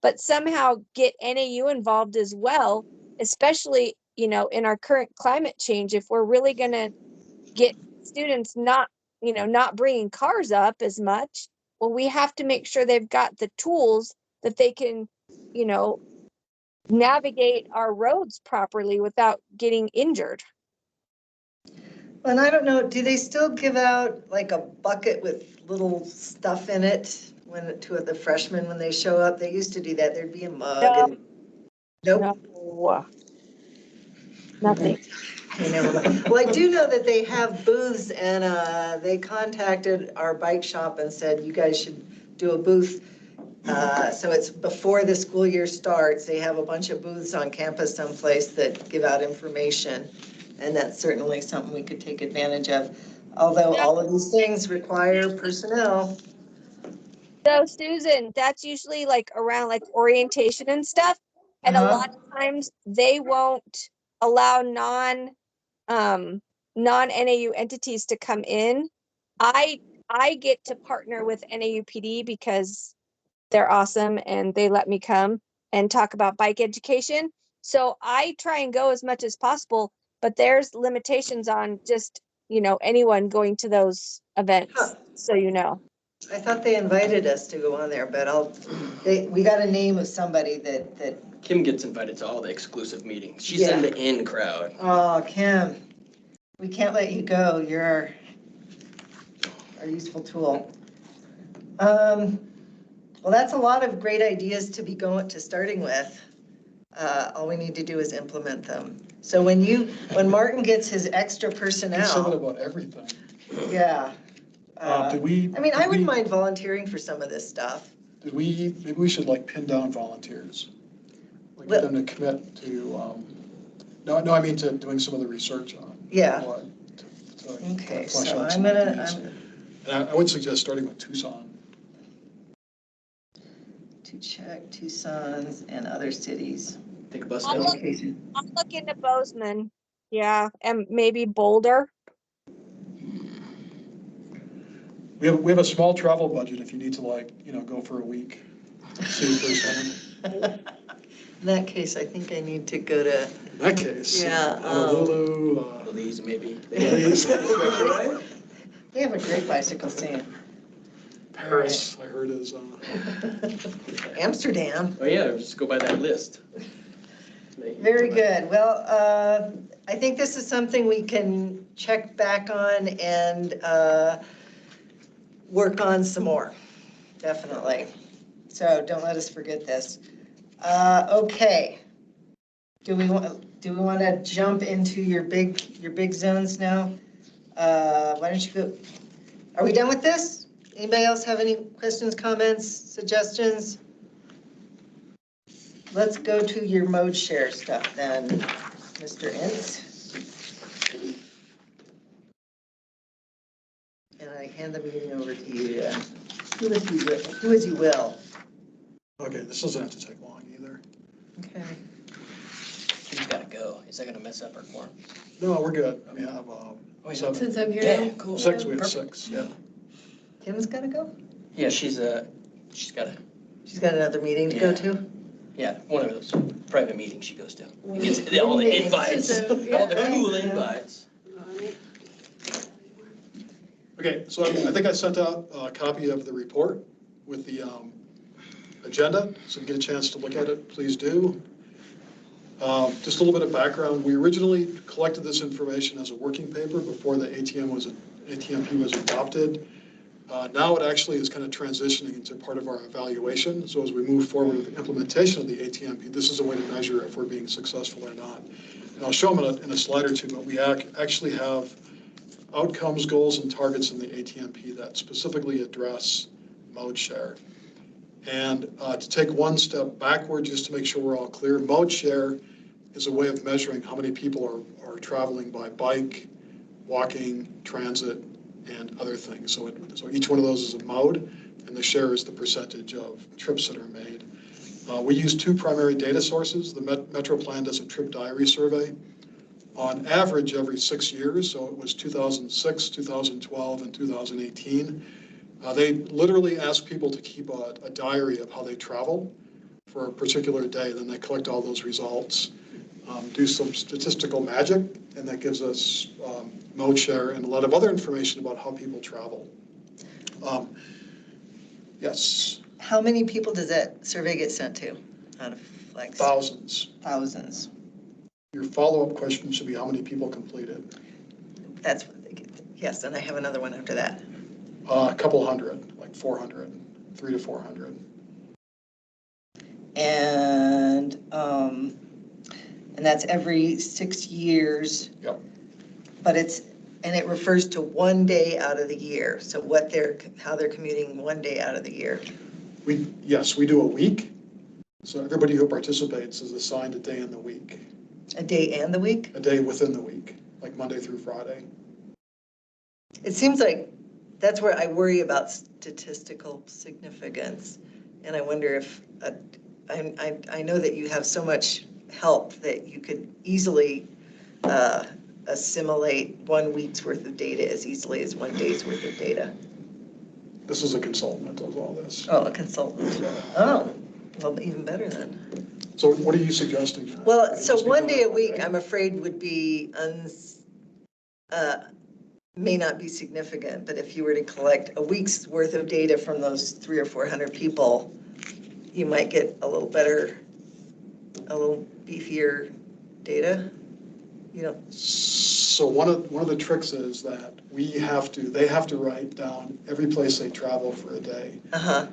but somehow get NAU involved as well, especially, in our current climate change. If we're really going to get students not bringing cars up as much, well, we have to make sure they've got the tools that they can, navigate our roads properly without getting injured. And I don't know, do they still give out like a bucket with little stuff in it to the freshmen when they show up? They used to do that. There'd be a mug. No. And nope. No. Nothing. Okay, never mind. Well, I do know that they have booths, and they contacted our bike shop and said, you guys should do a booth. So it's before the school year starts. They have a bunch of booths on campus someplace that give out information. And that's certainly something we could take advantage of. Although all of these things require personnel. So Susan, that's usually like around like orientation and stuff. And a lot of times they won't allow non-NAU entities to come in. I get to partner with NAUPD because they're awesome and they let me come and talk about bike education. So I try and go as much as possible, but there's limitations on just, anyone going to those events. So, I thought they invited us to go on there, but we got a name of somebody that. Kim gets invited to all the exclusive meetings. She's in the in crowd. Oh, Kim, we can't let you go. You're our useful tool. Well, that's a lot of great ideas to be starting with. All we need to do is implement them. So when Martin gets his extra personnel. He said about everything. Yeah. I wouldn't we- mind volunteering for some of this stuff. Maybe we should like pin down volunteers. Like get them to commit to, no, I mean to doing some of the research on. Yeah. Okay, So I'm gonna. And I would suggest starting with Tucson. To check Tucson's and other cities. Take a bus I'll down. look into Bozeman. Yeah, and maybe Boulder. We have a small travel budget if you need to go for a week. See firsthand. In that case, I think I need to go to. In that case. Yeah. Honolulu. Belize, maybe. Belize. They have a great bicycle scene. Paris, I heard, is. Amsterdam. Oh yeah, just go by that list. Very good. Well, I think this is something we can check back on and work on some more, definitely. So don't let us forget this. Okay. Do we want to jump into your big zones now? Why don't you go? Are we done with this? Anybody else have any questions, comments, suggestions? Let's go to your mode share stuff then, Mr. Ince. And I hand the meeting over to you. Do as you will. Okay, this doesn't have to take long either. Okay. Kim's gotta go. Is that gonna mess up our form? No, we're good. I mean, I have seven. Since I'm here. Yeah, cool. Six, we have Perfect. 6, yeah. Kim's got to go? Yeah, she's gotta, She's got another meeting to go to? yeah, one of those private meetings she goes to. Gets all the invites, all the cool invites. Okay, so I think I sent out a copy of the report with the agenda, so if you get a chance to look at it, please do. Just a little bit of background. We originally collected this information as a working paper before the ATMP was adopted. Now it actually is kind of transitioning into part of our evaluation. So as we move forward with the implementation of the ATMP, this is a way to measure if we're being successful or not. And I'll show them in a slide or two, but we actually have outcomes, goals, and targets in the ATMP that specifically address mode share. And to take one step backward, just to make sure we're all clear, mode share is a way of measuring how many people are traveling by bike, walking, transit, and other things. So each one of those is a mode, and the share is the percentage of trips that are made. We use two primary data sources. The Metro Plan does a trip diary survey on average every 6 years. So it was 2006, 2012, and 2018. They literally ask people to keep a diary of how they travel for a particular day. Then they collect all those results, do some statistical magic, and that gives us mode share and a lot of other information about how people travel. Yes. How many people does that survey get sent to out of Flagstaff? Thousands. Thousands. Your follow-up question should be how many people completed? That's what they get. Yes, and I have another one after that. A couple hundred, like 400, 300 to 400. And that's every 6 years. Yep. But it refers to one day out of the year. So how they're commuting one day out of the year. Yes, we do a week. So everybody who participates is assigned a day in the week. A day and the week? A day within the week, like Monday through Friday. It seems like that's where I worry about statistical significance. And I wonder if, I know that you have so much help that you could easily assimilate 1 week's worth of data as easily as 1 day's worth of data. This is a consultant that does all this. Oh, a consultant. Oh, well, even better then. So what are you suggesting? Well, so 1 day a week, I'm afraid would be, may not be significant, but if you were to collect a week's worth of data from those 300 or 400 people, you might get a little better, a little beefier data, you know. So one of the tricks is that they have to write down every place they travel for a day. Uh-huh.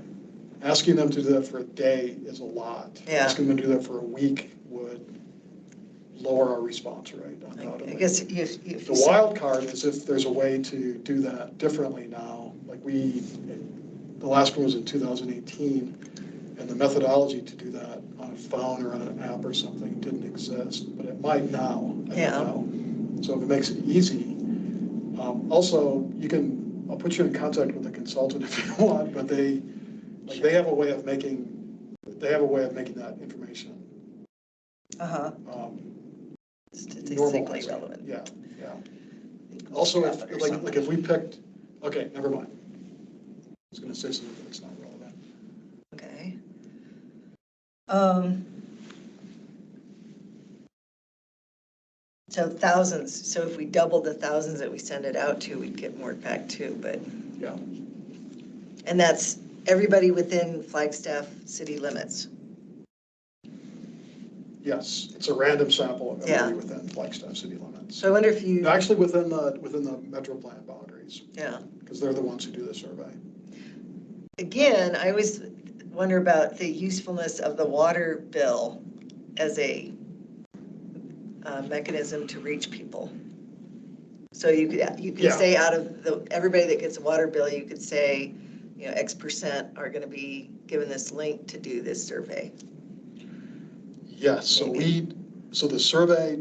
Asking them to do that for a day is a lot. Yeah. Asking them to do that for a week would lower our response rate, undoubtedly. I guess if The wild card is if there's a way to do that differently now. Like the last one was in 2018, and the methodology to do that on a phone or on an app or something didn't exist, but it might now. I don't know. So if it makes it easy. Also, I'll put you in contact with a consultant if you want, but they have a way of making that information. Uh-huh. Statistically relevant. Yeah. Also, if we picked, okay, never mind. I was going to say something, but it's not relevant. Okay. So thousands. So if we doubled the thousands that we send it out to, we'd get more back too. But yeah. And that's everybody within Flagstaff city limits. Yes, it's a random sample of everybody within Flagstaff city limits. So I wonder if you actually within the Metro Plan boundaries. Yeah. Because they're the ones who do the survey. Again, I always wonder about the usefulness of the water bill as a mechanism to reach people. So you could say out of everybody that gets a water bill, you could say, X% are going to be given this link to do this survey. Yes. So the survey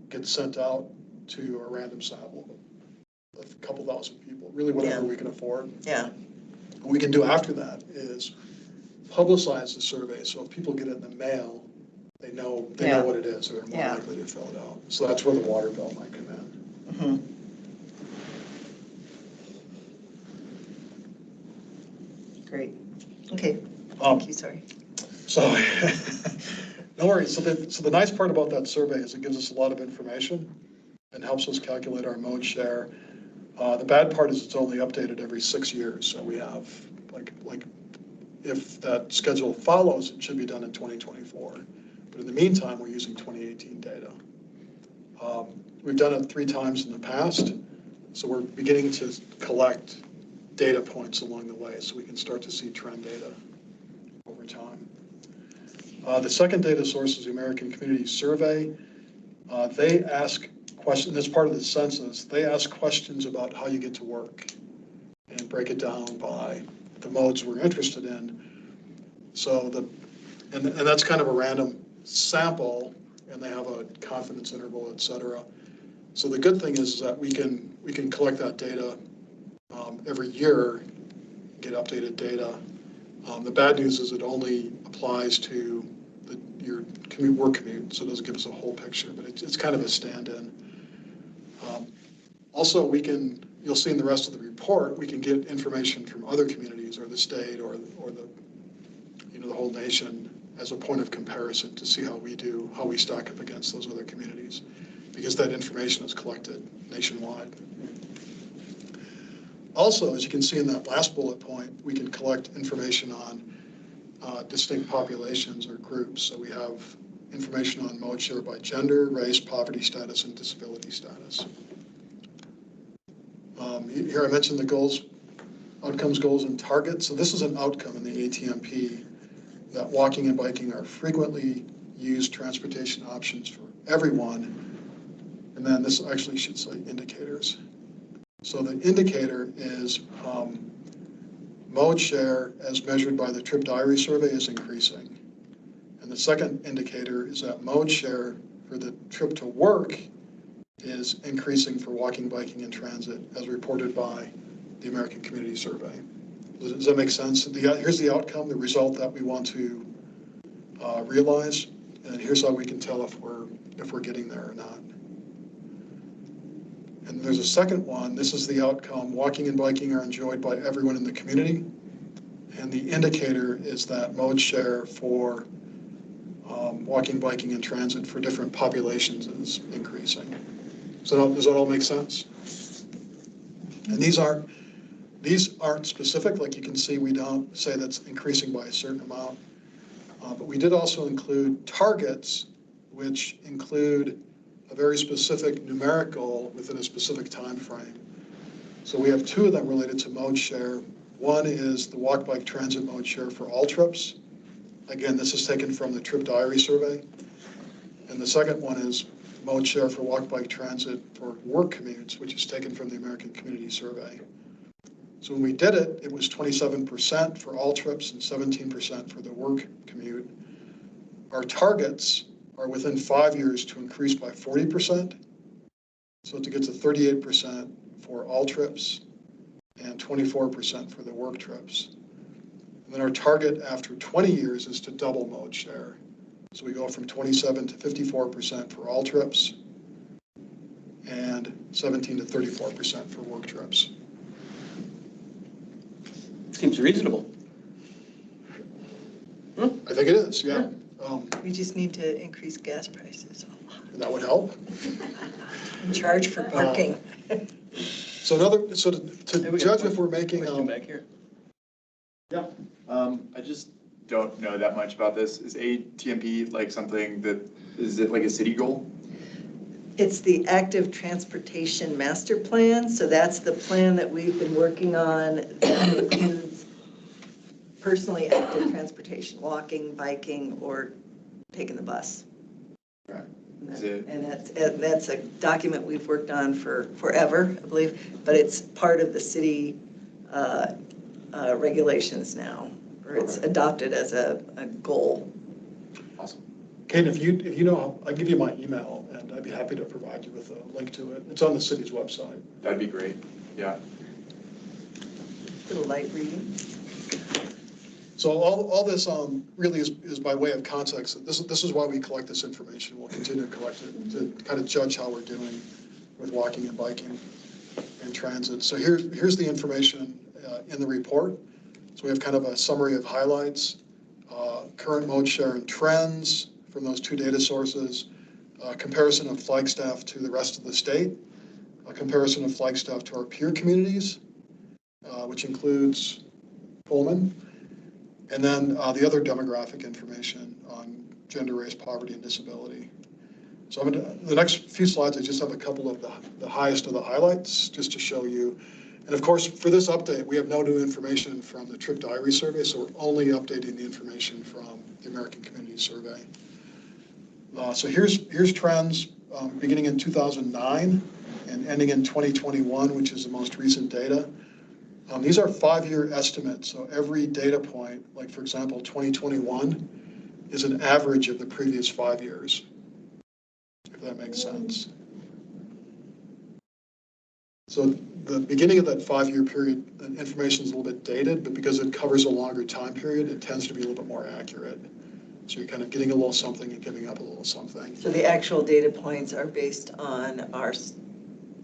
gets sent out to a random sample of a couple thousand people, really whatever we can afford. Yeah. What we can do after that is publicize the survey, so if people get it in the mail, they know what it is, or they're more likely to fill it out. So that's where the water bill might come in. Mm-hmm. Great. Okay. Thank you. Sorry. So, no worries. So the nice part about that survey is it gives us a lot of information and helps us calculate our mode share. The bad part is it's only updated every 6 years. So we have, like if that schedule follows, it should be done in 2024. But in the meantime, we're using 2018 data. We've done it 3 times in the past. So we're beginning to collect data points along the way so we can start to see trend data over time. The second data source is the American Community Survey. They ask questions, as part of the census, they ask questions about how you get to work and break it down by the modes we're interested in. So and that's kind of a random sample, and they have a confidence interval, et cetera. So the good thing is that we can collect that data every year, get updated data. The bad news is it only applies to your work commute, so it doesn't give us a whole picture, but it's kind of a stand-in. Also, you'll see in the rest of the report, we can get information from other communities or the state or the whole nation as a point of comparison to see how we stack up against those other communities, because that information is collected nationwide. Also, as you can see in that last bullet point, we can collect information on distinct populations or groups. So we have information on mode share by gender, race, poverty status, and disability status. Here I mentioned the goals, outcomes, goals, and targets. So this is an outcome in the ATMP, that walking and biking are frequently used transportation options for everyone. And then this actually should say indicators. So the indicator is mode share as measured by the trip diary survey is increasing. And the second indicator is that mode share for the trip to work is increasing for walking, biking, and transit as reported by the American Community Survey. Does that make sense? Here's the outcome, the result that we want to realize, and here's how we can tell if we're getting there or not. And there's a second one. This is the outcome. Walking and biking are enjoyed by everyone in the community. And the indicator is that mode share for walking, biking, and transit for different populations is increasing. So does that all make sense? And these aren't specific. Like you can see, we don't say that's increasing by a certain amount. But we did also include targets, which include a very specific numerical within a specific time frame. So we have two of them related to mode share. One is the walk, bike, transit mode share for all trips. Again, this is taken from the trip diary survey. And the second one is mode share for walk, bike, transit for work commutes, which is taken from the American Community Survey. So when we did it, it was 27% for all trips and 17% for the work commute. Our targets are within 5 years to increase by 40%. So to get to 38% for all trips and 24% for the work trips. And then our target after 20 years is to double mode share. So we go from 27 to 54% for all trips and 17 to 34% for work trips. Seems reasonable. I think it is, yeah. We just need to increase gas prices. That would help. And charge for parking. So to judge if we're making, back here. Yeah, I just don't know that much about this. Is ATMP like something is it like a city goal? It's the Active Transportation Master Plan. So that's the plan that we've been working on that includes personally active transportation, walking, biking, or taking the bus. Right. And that's a document we've worked on for forever, I believe, but it's part of the city regulations now, or it's adopted as a goal. Awesome. Kate, if you know, I'll give you my email, and I'd be happy to provide you with a link to it. It's on the city's website. That'd be great. Yeah. A little light reading. So all this really is by way of context. This is why we collect this information. We'll continue to collect it to kind of judge how we're doing with walking and biking and transit. So here's the information in the report. So we have kind of a summary of highlights, current mode share and trends from those two data sources, comparison of Flagstaff to the rest of the state, a comparison of Flagstaff to our peer communities, which includes Pullman, and then the other demographic information on gender, race, poverty, and disability. So the next few slides, I just have a couple of the highest of the highlights just to show you. And of course, for this update, we have no new information from the trip diary survey, so we're only updating the information from the American Community Survey. So here's trends beginning in 2009 and ending in 2021, which is the most recent data. These are 5-year estimates, so every data point, like for example, 2021, is an average of the previous 5 years, if that makes sense. So the beginning of that 5-year period, the information is a little bit dated, but because it covers a longer time period, it tends to be a little bit more accurate. So you're kind of getting a little something and giving up a little something. So the actual data points are based on our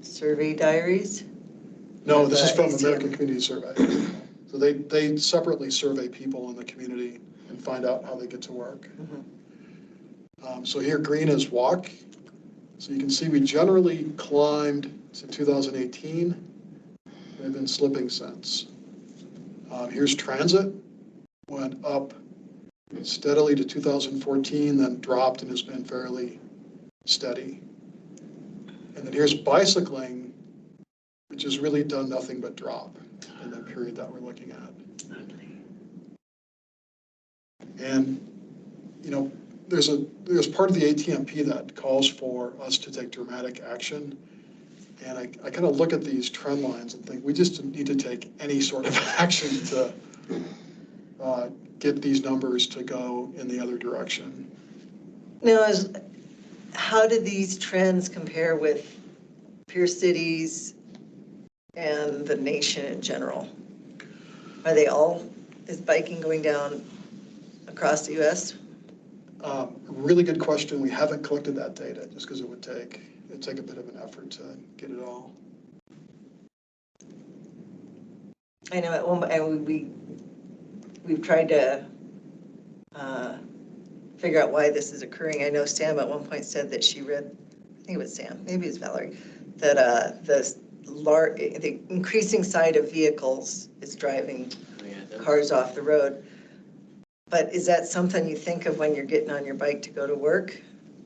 survey diaries? No, this is from ACM. American Community Survey. So they separately survey people in the community and find out how they get to work. So here green is walk. So you can see we generally climbed to 2018. We've been slipping since. Here's transit, went up steadily to 2014, then dropped and has been fairly steady. And then here's bicycling, which has really done nothing but drop in the period that we're looking at. And, you know, there's part of the ATMP that calls for us to take dramatic action. And I kind of look at these trend lines and think we just need to take any sort of action to get these numbers to go in the other direction. Now, how do these trends compare with peer cities and the nation in general? Are they all, is biking going down across the US? Really good question. We haven't collected that data just because it'd take a bit of an effort to get it all. I know at one point we've tried to figure out why this is occurring. I know Sam at one point said that she read, I think it was Sam, maybe it was Valerie, that the increasing side of vehicles is driving cars off the road. But is that something you think of when you're getting on your bike to go to work?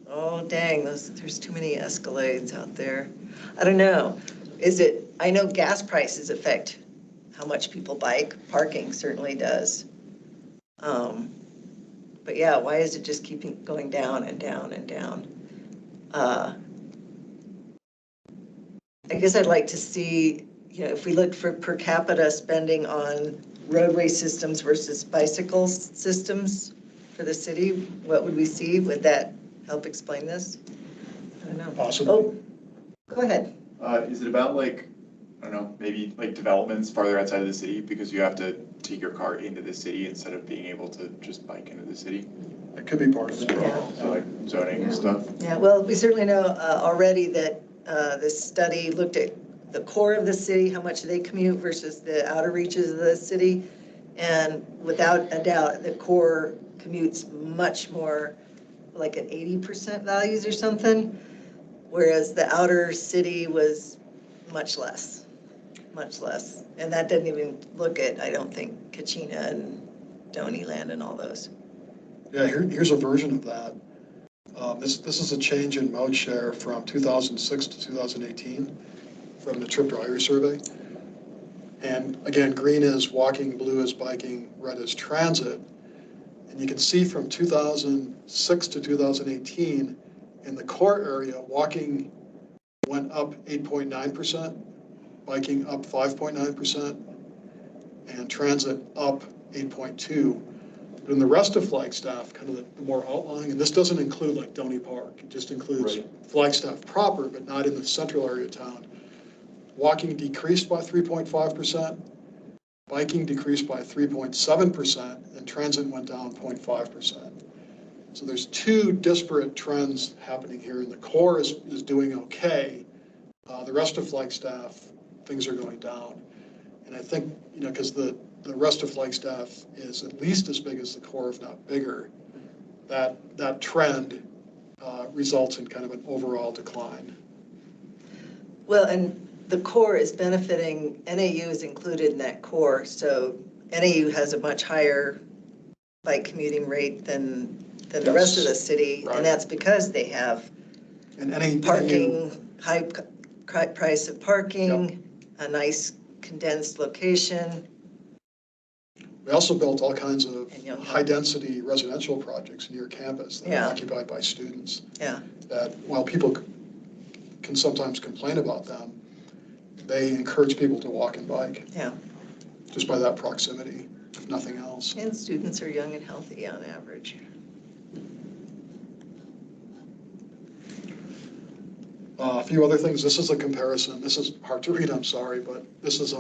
Oh, dang, there's too many Escalades out there. I don't know. I know gas prices affect how much people bike. Parking certainly does. But yeah, why is it just keeping going down and down and down? I guess I'd like to see, you know, if we looked for per capita spending on roadway systems versus bicycle systems for the city, what would we see? Would that help explain this? I don't know. Possibly. Oh, go ahead. Is it about like, I don't know, maybe like developments farther outside of the city because you have to take your car into the city instead of being able to just bike into the city? It could be part of it. Yeah. So like zoning and stuff? Yeah, well, we certainly know already that this study looked at the core of the city, how much they commute versus the outer reaches of the city. And without a doubt, the core commutes much more, like at 80% values or something, whereas the outer city was much less. And that didn't even look at, I don't think, Kachina and Donyland and all those. Yeah, here's a version of that. This is a change in mode share from 2006 to 2018 from the Trip Dryer survey. And again, green is walking, blue is biking, red is transit. And you can see from 2006 to 2018, in the core area, walking went up 8.9%, biking up 5.9%, and transit up 8.2%. But in the rest of Flagstaff, kind of the more outlying, and this doesn't include like Donny Park, it just includes Flagstaff proper, but not in the central area of town. Walking decreased by 3.5%, biking decreased by 3.7%, and transit went down 0.5%. So there's two disparate trends happening here, and the core is doing okay. The rest of Flagstaff, things are going down. And I think, you know, because the rest of Flagstaff is at least as big as the core, if not bigger, that trend results in kind of an overall decline. Well, and the core is benefiting, NAU is included in that core, so NAU has a much higher bike commuting rate than the rest of the city, Right. and that's because they have parking, high price of parking, a nice condensed location. We also built all kinds of high-density residential projects near campus that are occupied by students. Yeah. That while people can sometimes complain about them, they encourage people to walk and bike. Yeah. just by that proximity, if nothing else. And students are young and healthy on average. A few other things. This is a comparison. This is hard to read, I'm sorry, but this is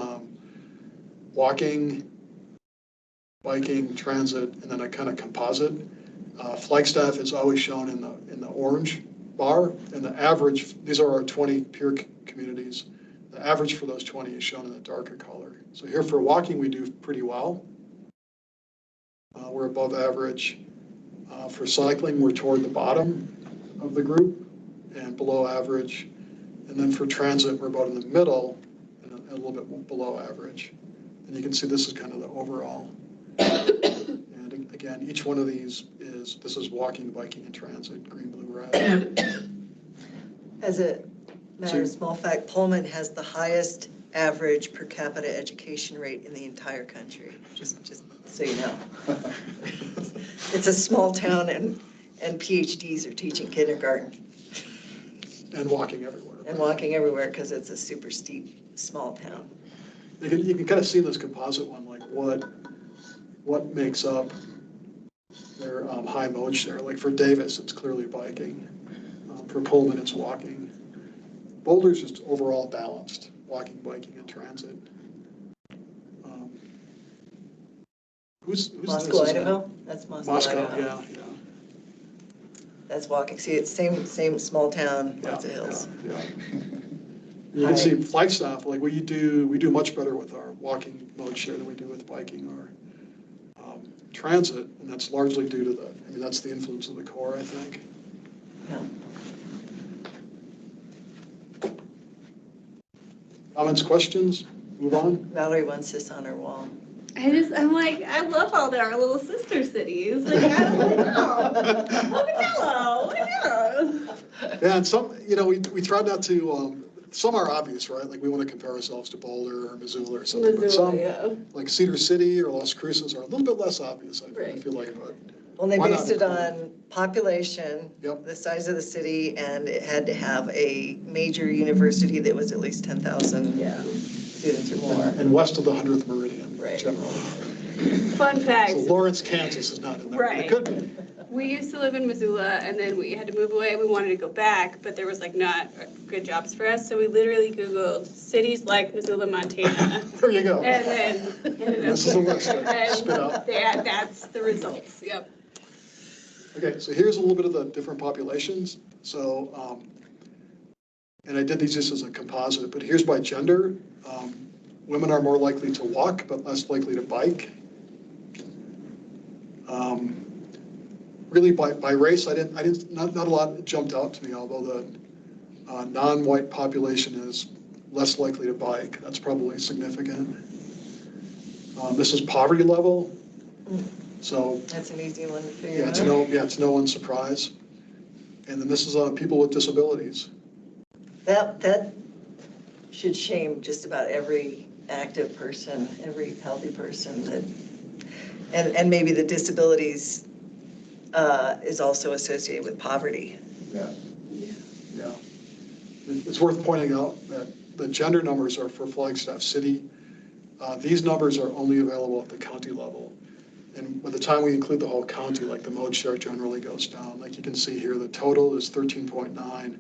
walking, biking, transit, and then a kind of composite. Flagstaff is always shown in the orange bar, and the average, these are our 20 peer communities. The average for those 20 is shown in the darker color. So here for walking, we do pretty well. We're above average. For cycling, we're toward the bottom of the group and below average. And then for transit, we're about in the middle and a little bit below average. And you can see this is kind of the overall. And again, each one of these this is walking, biking, and transit, green, blue, red. As a matter of small fact, Pullman has the highest average per capita education rate in the entire country, just so you know. It's a small town and PhDs are teaching kindergarten. And walking everywhere. And walking everywhere because it's a super steep, small town. You can kind of see in this composite one, like what makes up their high mode share. Like for Davis, it's clearly biking. For Pullman, it's walking. Boulder's just overall balanced, walking, biking, and transit. Who's Moscow, this? Idaho? That's Moscow, Idaho. Yeah. That's walking. See, it's same small town, lots of hills. Yeah. You can see Flagstaff, like we do much better with our walking mode share than we do with biking or transit, and that's largely due to that's the influence of the core, I think. Yeah. Comments, questions? Move on. Valerie wants this on her wall. I'm like, I love all our little sister cities. Like, I don't know. Hello. Yeah, and some, we tried not to, some are obvious, right? Like we want to compare ourselves to Boulder or Missoula or something. But some, like Cedar City or Las Cruces, are a little bit less obvious, I feel like. But Well, they why based not it on population, the size of the city, and it had to have a major university that was at least 10,000 students or more. And west of the 100th meridian, generally. Fun fact. So Lawrence, Kansas is not in there. Right. It could be. We used to live in Missoula, and then we had to move away. We wanted to go back, but there was like not good jobs for us. So we literally Googled cities like Missoula, Montana. There you go. And then This is a list that spit out. That's the results. Yep. Okay, so here's a little bit of the different populations. So, and I did these just as a composite, but here's by gender. Women are more likely to walk, but less likely to bike. Really by race, not a lot jumped out to me, although the non-white population is less likely to bike. That's probably significant. This is poverty level. So that's an easy one to figure out. It's no one's surprise. And then this is people with disabilities. That should shame just about every active person, every healthy person and maybe the disabilities is also associated with poverty. Yeah. It's worth pointing out that the gender numbers are for Flagstaff City. These numbers are only available at the county level. And by the time we include the whole county, like the mode share generally goes down. Like you can see here, the total is 13.9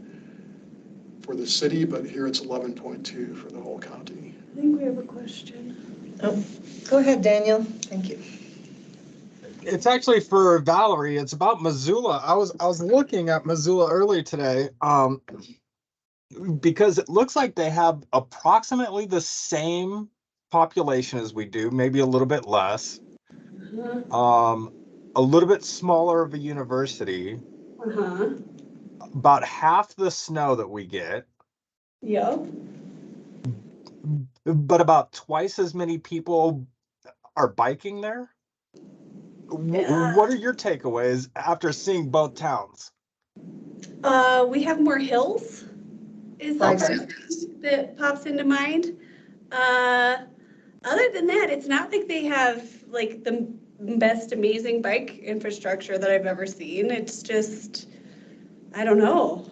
for the city, but here it's 11.2 for the whole county. I think we have a question. Oh, go ahead, Daniel. Thank you. It's actually for Valerie. It's about Missoula. I was looking at Missoula earlier today, because it looks like they have approximately the same population as we do, maybe a little bit less. A little bit smaller of a university. About half the snow that we get. Yep. But about twice as many people are biking there. Yeah. What are your takeaways after seeing both towns? We have more hills, is that pops into mind. Other than that, it's not like they have like the best amazing bike infrastructure that I've ever seen. It's just, I don't know.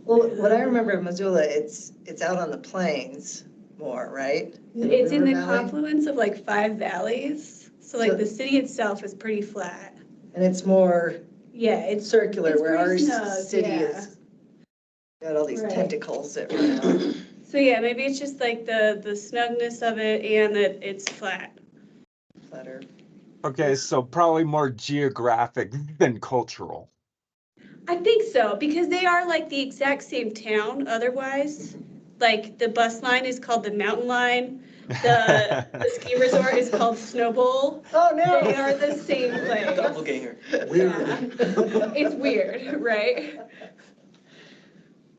Well, what I remember of Missoula, it's out on the plains more, right? It's in River the Valley? confluence of like 5 valleys. So like the city itself is pretty flat. And it's more Yeah, it's circular, it's where our pretty snug, city yeah. is got all these Right. tentacles that run out. So yeah, maybe it's just like the snugness of it and that it's flat. Flatter. Okay, so probably more geographic than cultural. I think so, because they are like the exact same town otherwise. Like the bus line is called the Mountain Line. The ski resort is called Snow Bowl. Oh, no. They are the same place. Doppelganger. Weird. It's weird, right?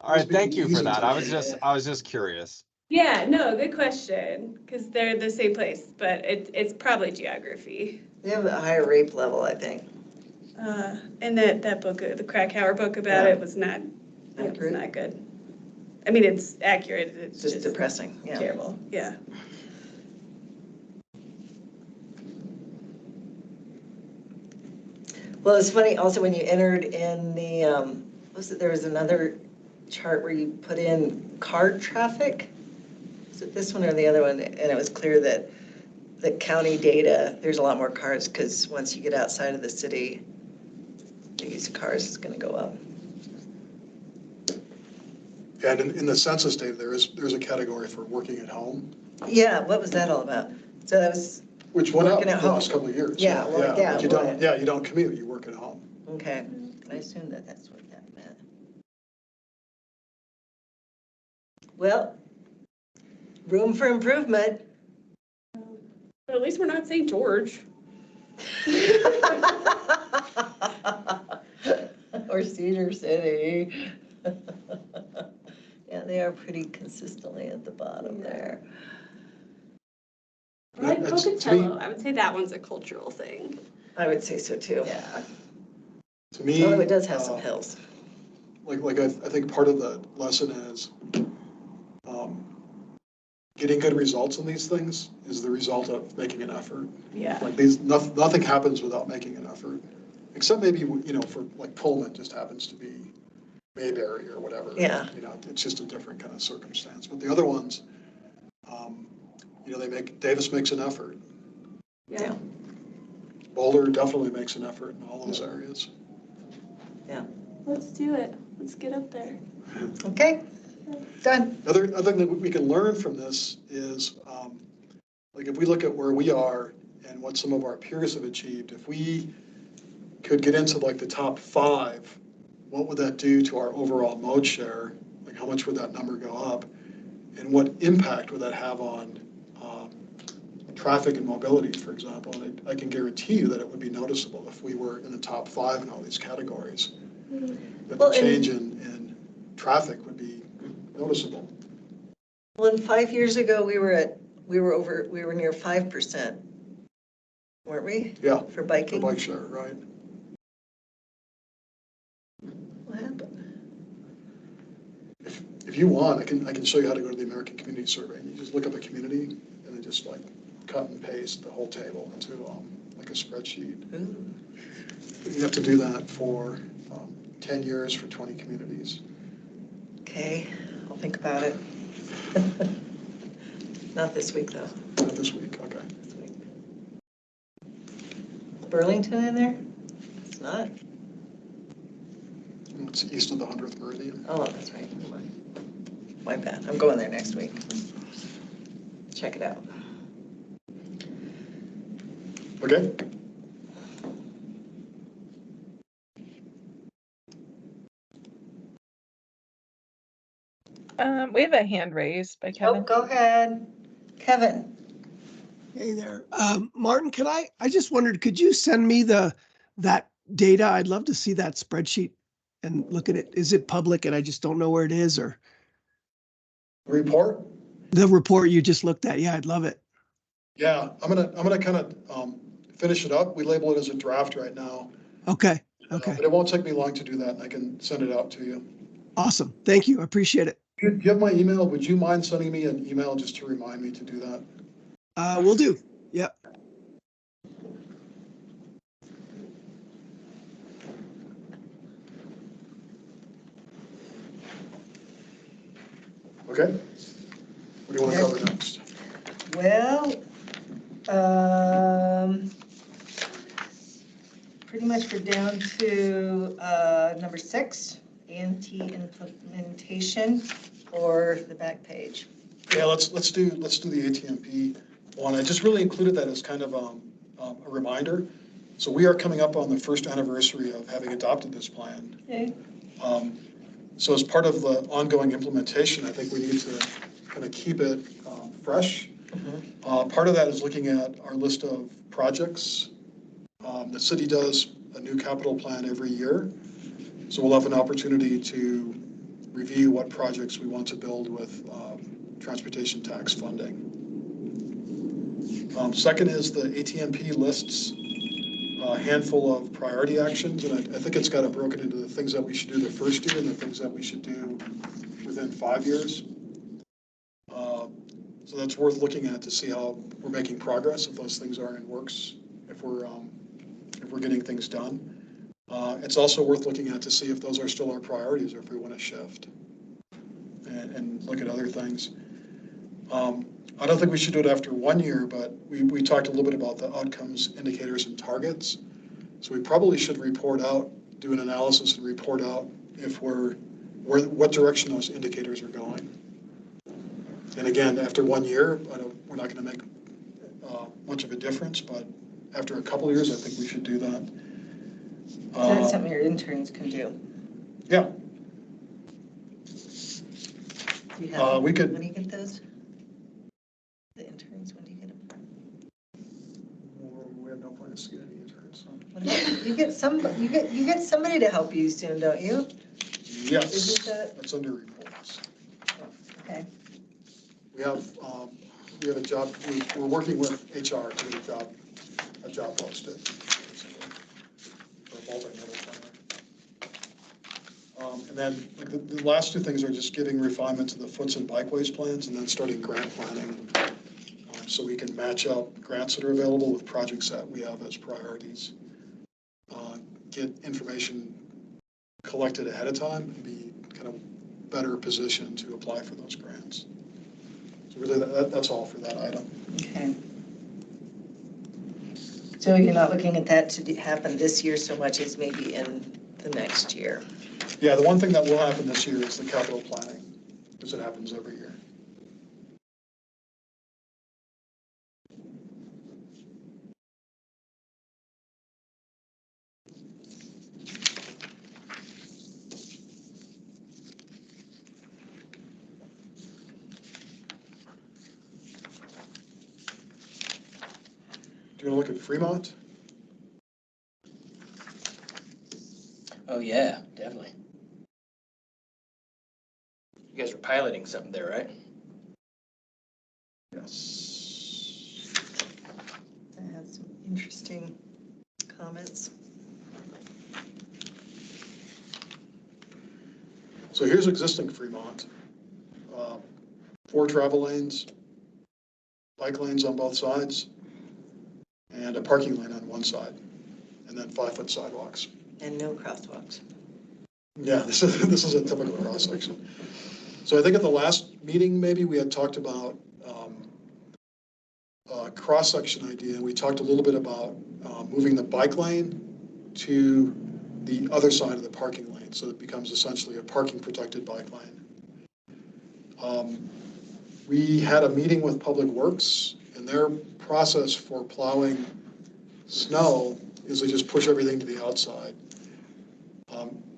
All right, Must be thank you for easy that. to I was just curious. Yeah, no, good question, because they're the same place, but it's probably geography. They have a higher rape level, I think. And that book, the Krakauer book about Yeah. it was not, it was Accurate. not good. I mean, it's accurate, it's Just depressing, yeah. terrible, yeah. Well, it's funny also when you entered in the, there was another chart where you put in car traffic? Was it this one or the other one? And it was clear that the county data, there's a lot more cars because once you get outside of the city, the use of cars is going to go up. And in the census data, there's a category for working at home, Yeah, what was that all about? So that was, which went up Working for at the home. last couple of years. Yeah, well, yeah, But you well, don't, you don't commute, you work at home. okay, I assume that that's what that meant. Well, room for improvement. But at least we're not St. George. Or Cedar City. Yeah, they are pretty consistently at the bottom there. I like It's- to me- Pocatello, I would say that one's a cultural thing. I would say so too. Yeah. To me. Although it does have some hills. Like I think part of the lesson is getting good results in these things is the result of making an effort. Yeah. Like nothing happens without making an effort, except maybe, for like Pullman just happens to be Mayberry or whatever. Yeah. It's just a different kind of circumstance. But the other ones, Davis makes an effort. Yeah. Boulder definitely makes an effort in all those areas. Yeah. Let's do it. Let's get up there. Okay, done. Other thing that we can learn from this is, like if we look at where we are and what some of our peers have achieved, if we could get into like the top 5, what would that do to our overall mode share? Like how much would that number go up? And what impact would that have on traffic and mobility, for example? And I can guarantee you that it would be noticeable if we were in the top 5 in all these categories. That Well, the change in traffic would be noticeable. Well, 5 years ago, we were near 5%, weren't we? Yeah. For For biking? bike share, right? What happened? If you want, I can show you how to go to the American Community Survey. And you just look up a community and then just like cut and paste the whole table into like a spreadsheet. Ooh. You have to do that for 10 years for 20 communities. Okay, I'll think about it. Not this week, though. Not this week, okay. This week. Burlington in there? It's not? It's east of the 100th meridian. Oh, that's right. Never mind. My bad. I'm going there next week. Check it out. Okay. We have a hand raised by Oh, Kevin. go ahead. Kevin. Hey there. Martin, I just wondered, could you send me that data? I'd love to see that spreadsheet and look at it. Is it public and I just don't know where it is, or Report? the report you just looked at? Yeah, I'd love it. Yeah, I'm gonna kind of finish it up. We label it as a draft right now. Okay. Okay. But it won't take me long to do that, and I can send it out to you. Awesome. Thank you. I appreciate it. Do you have my email? Would you mind sending me an email just to remind me to do that? Will do. Yep. Okay? What do you want to cover next? Well, pretty much we're down to number 6, A&T implementation, or the back page. Yeah, let's do the ATMP one. I just really included that as kind of a reminder. So we are coming up on the first anniversary of having adopted this plan. Okay. So as part of the ongoing implementation, I think we need to kind of keep it fresh. Part of that is looking at our list of projects. The city does a new capital plan every year. So we'll have an opportunity to review what projects we want to build with transportation tax funding. Second is the ATMP lists a handful of priority actions, and I think it's got it broken into the things that we should do the first year and the things that we should do within 5 years. So that's worth looking at to see how we're making progress, if those things are in works, if we're getting things done. It's also worth looking at to see if those are still our priorities or if we want to shift and look at other things. I don't think we should do it after 1 year, but we talked a little bit about the outcomes, indicators, and targets. So we probably should report out, do an analysis and report out if what direction those indicators are going. And again, after 1 year, we're not going to make much of a difference, but after a couple of years, I think we should do that. That's something your interns can do. Yeah. Do you have, we could. when do you get those? The interns, when do you get them? We have no plans to get any interns. What about, you get somebody to help you soon, don't you? Yes, Isn't that? that's under reports. Okay. We have a job, we're working with HR to get a job posted. For a multi-level planner. And then the last 2 things are just giving refinement to the foots and bikeways plans and then starting grant planning. So we can match up grants that are available with projects that we have as priorities. Get information collected ahead of time and be kind of better positioned to apply for those grants. So really that's all for that item. Okay. So you're not looking at that to happen this year so much as maybe in the next year? Yeah, the one thing that will happen this year is the capital planning, because it happens every year. Do you want to look at Fremont? Oh, yeah, definitely. You guys are piloting something there, right? Yes. I had some interesting comments. So here's existing Fremont. 4 travel lanes, bike lanes on both sides, and a parking lane on one side, and then 5-foot sidewalks. And no crosswalks. Yeah, this is a typical cross section. So I think at the last meeting, maybe we had talked about a cross section idea, and we talked a little bit about moving the bike lane to the other side of the parking lane, so it becomes essentially a parking protected bike lane. We had a meeting with Public Works, and their process for plowing snow is they just push everything to the outside.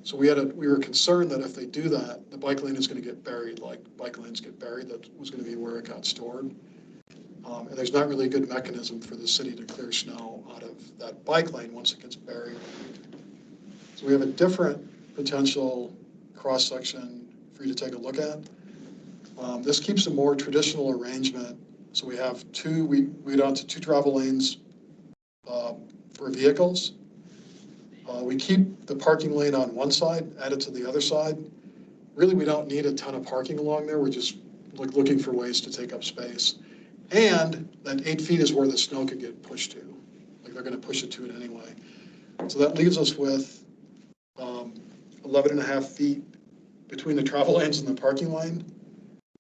So we were concerned that if they do that, the bike lane is going to get buried, like bike lanes get buried. That was going to be where it got stored. And there's not really a good mechanism for the city to clear snow out of that bike lane once it gets buried. So we have a different potential cross-section for you to take a look at. This keeps a more traditional arrangement. So we have we down to 2 travel lanes for vehicles. We keep the parking lane on one side, add it to the other side. Really, we don't need a ton of parking along there. We're just looking for ways to take up space. And that 8 feet is where the snow could get pushed to. Like they're going to push it to it anyway. So that leaves us with 11.5 feet between the travel lanes and the parking lane.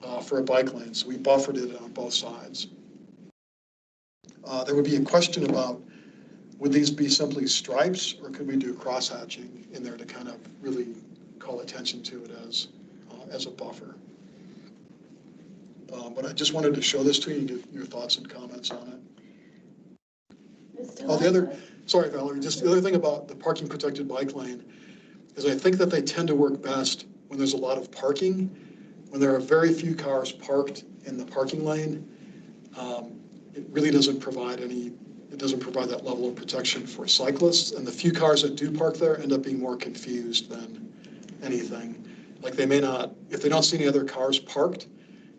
for a bike lane, so we buffered it on both sides. There would be a question about, would these be simply stripes, or could we do cross-hatching in there to kind of really call attention to it as a buffer? But I just wanted to show this to you and get your thoughts and comments on it. Oh, sorry, Valerie, just the other thing about the parking protected bike lane is I think that they tend to work best when there's a lot of parking. When there are very few cars parked in the parking lane, it really doesn't provide that level of protection for cyclists. And the few cars that do park there end up being more confused than anything. Like they may not, if they don't see any other cars parked,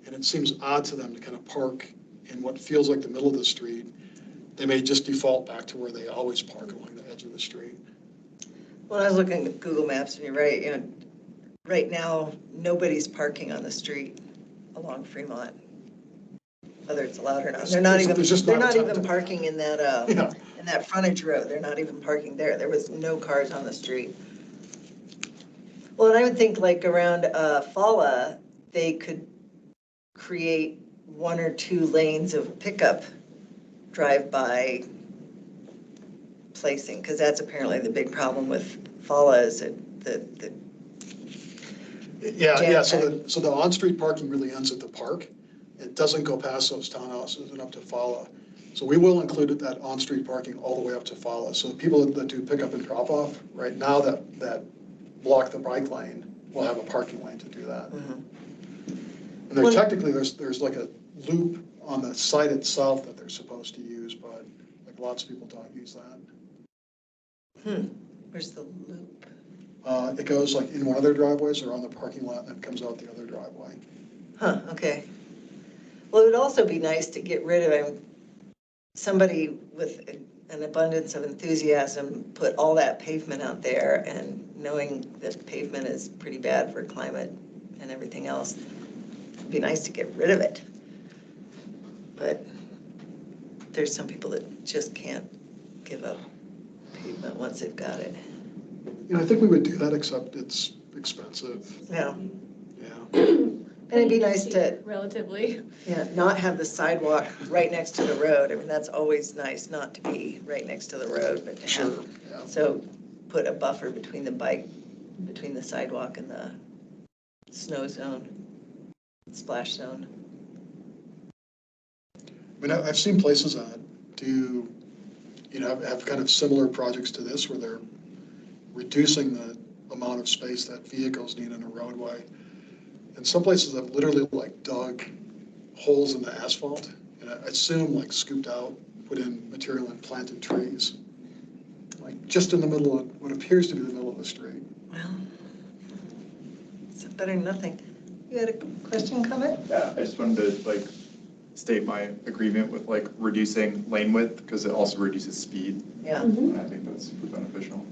and it seems odd to them to kind of park in what feels like the middle of the street, they may just default back to where they always park along the edge of the street. When I was looking at Google Maps, and you're right, you know, right now, nobody's parking on the street along Fremont, whether it's allowed or not. They're not even parking in that, in that frontage road. They're not even parking there. There was no cars on the street. Well, and I would think like around Fala, they could create 1 or 2 lanes of pickup drive-by placing, because that's apparently the big problem with Fala is the Yeah, so the on-street parking really ends at the park. It doesn't go past those townhouses and up to Fala. So we will include that on-street parking all the way up to Fala. So the people that do pick up and drop off right now that block the bike lane will have a parking lane to do that. Mhm. And there technically there's like a loop on the site itself that they're supposed to use, but like lots of people don't use that. Where's the loop? It goes like in one of their driveways or on the parking lot and comes out the other driveway. Huh, okay. Well, it would also be nice to get rid of somebody with an abundance of enthusiasm, put all that pavement out there, and knowing that pavement is pretty bad for climate and everything else, it'd be nice to get rid of it. But there's some people that just can't give up pavement once they've got it. You know, I think we would do that, except it's expensive. Yeah. Yeah. And it'd be nice to, relatively. yeah, not have the sidewalk right next to the road. I mean, that's always nice, not to be right next to the road, but to Sure. have, Yeah. so put a buffer between between the sidewalk and the snow zone, splash zone. I mean, I've seen places that do, you know, have kind of similar projects to this where they're reducing the amount of space that vehicles need in a roadway. And some places have literally like dug holes in the asphalt, and I assume like scooped out, put in material and planted trees, like just in the middle of what appears to be the middle of the street. Well, it's better than nothing. You had a question, comment? Yeah, I just wanted to like state my agreement with like reducing lane width because it also reduces speed. Yeah. And I think that's super beneficial.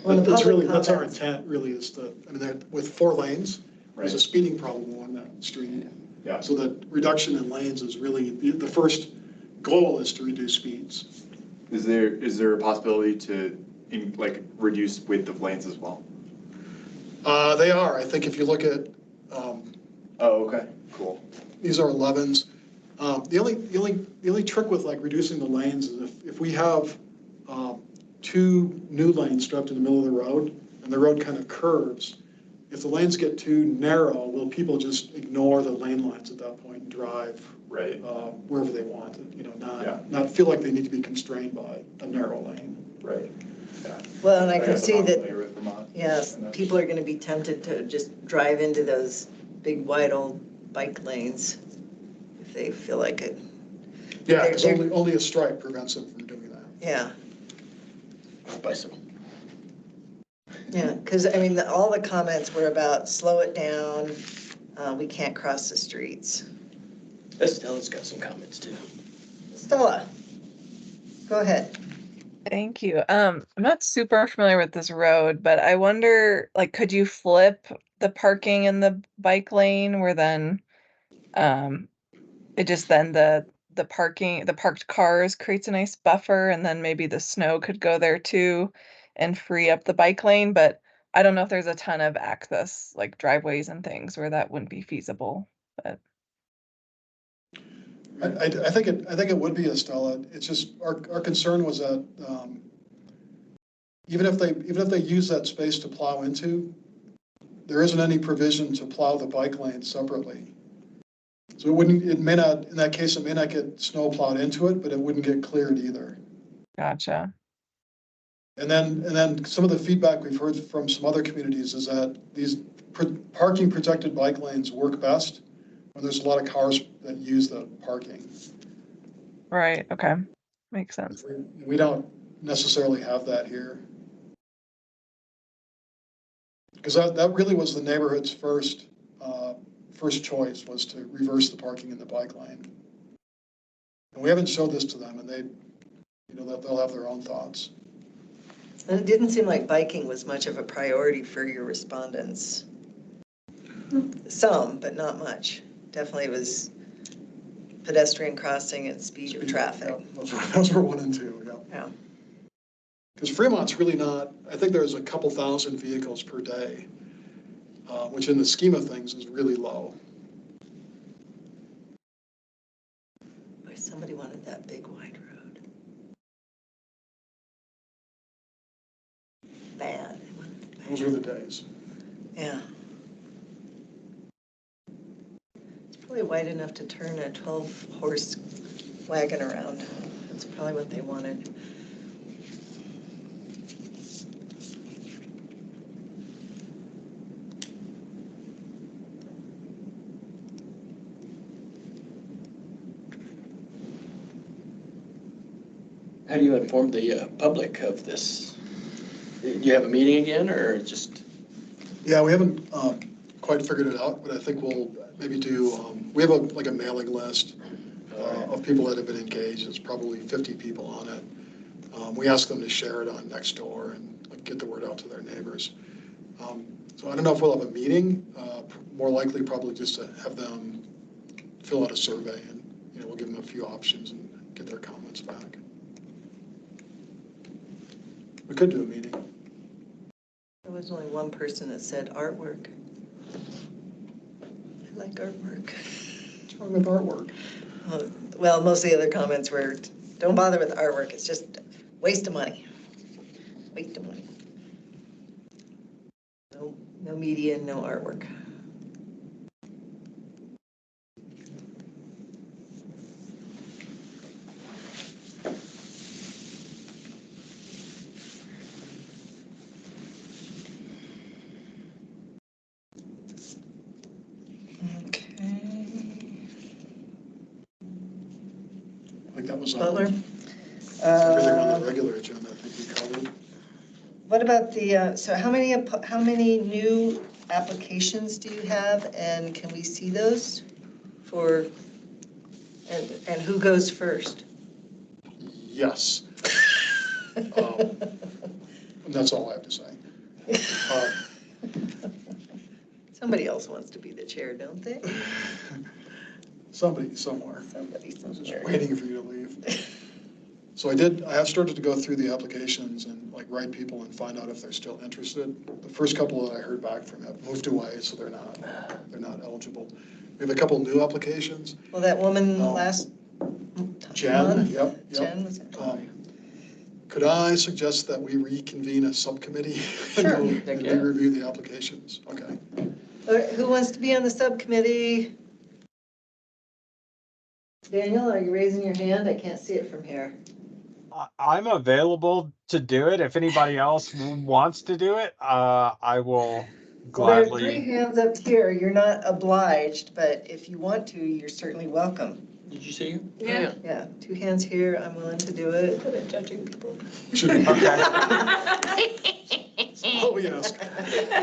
Well, the public That's our comments. intent really is to, I mean, with 4 lanes, there's a Right. speeding problem along that street. Yeah. So the reduction in lanes is really, the first goal is to reduce speeds. Is there a possibility to like reduce width of lanes as well? They are, I think if you look at, Oh, okay, cool. these are 11s. The only trick with like reducing the lanes is if we have 2 new lanes strapped in the middle of the road and the road kind of curves, if the lanes get too narrow, will people just ignore the lane lines at that point and drive Right. wherever they want, you know, Yeah. not feel like they need to be constrained by a narrow lane. Right. Yeah. Well, and I can guess I'm see not that, familiar with Vermont. yes, And that's- people are gonna be tempted to just drive into those big wide old bike lanes if they feel like it. Yeah, because They're- only a stripe prevents them from doing that. Yeah, Bicycle. yeah, because I mean, all the comments were about slow it down, we can't cross the streets. Estella's got some comments too. Stella, go ahead. Thank you. I'm not super familiar with this road, but I wonder, like, could you flip the parking in the bike lane where then, it just then the parked cars creates a nice buffer, and then maybe the snow could go there too and free up the bike lane, but I don't know if there's a ton of access, like driveways and things where that wouldn't be feasible. but I think it would be, Estella. It's just, our concern was that, even if they use that space to plow into, there isn't any provision to plow the bike lane separately. So it may not, in that case, it may not get snow plowed into it, but it wouldn't get cleared either. gotcha. And then some of the feedback we've heard from some other communities is that these parking protected bike lanes work best when there's a lot of cars that use the parking. Right, okay, makes sense. We don't necessarily have that here. Because that really was the neighborhood's first choice, was to reverse the parking in the bike lane. And we haven't showed this to them, and they'll have their own thoughts. And it didn't seem like biking was much of a priority for your respondents. Some, but not much. Definitely was pedestrian crossing and speed of traffic. Yeah, those were 1 and 2, yeah. Because Fremont's really not, I think there's a couple thousand vehicles per day, which in the scheme of things is really low. Boy, somebody wanted that big wide road. Bad. Those were the days. Yeah. It's probably wide enough to turn a 12-horse wagon around. That's probably what they wanted. How do you inform the public of this? Do you have a meeting again, or just? Yeah, we haven't quite figured it out, but I think we'll maybe do, we have a mailing list of people that have been engaged. There's probably 50 people on it. We ask them to share it on Nextdoor and get the word out to their neighbors. So I don't know if we'll have a meeting, more likely probably just to have them fill out a survey, and we'll give them a few options and get their comments back. We could do a meeting. There was only one person that said artwork. I like artwork. What's wrong with artwork? Well, most of the other comments were, don't bother with the artwork. It's just waste of money. Waste of money. No media, no artwork. I think that was Butler? everything on the regular agenda. I think we covered. What about the, so how many new applications do you have, and can we see those for, and who goes first? Yes. And that's all I have to say. Somebody else wants to be the chair, don't they? Somebody somewhere. Somebody I was just somewhere. waiting for you to leave. So I have started to go through the applications and write people and find out if they're still interested. The first couple that I heard back from have moved away, so they're not eligible. We have a couple new applications. Well, that woman last Jen, month? yep. Jen was Could I suggest that we reconvene a subcommittee? Sure. And re-review the applications? Okay. Who wants to be on the subcommittee? Daniel, are you raising your hand? I can't see it from here. I'm available to do it. If anybody else wants to do it, I will Well, there are 3 gladly. hands up here. You're not obliged, but if you want to, you're certainly welcome. Did you say you? Yeah. Yeah, 2 hands here. I'm willing to do it. Good at judging people. Okay. Oh, yes.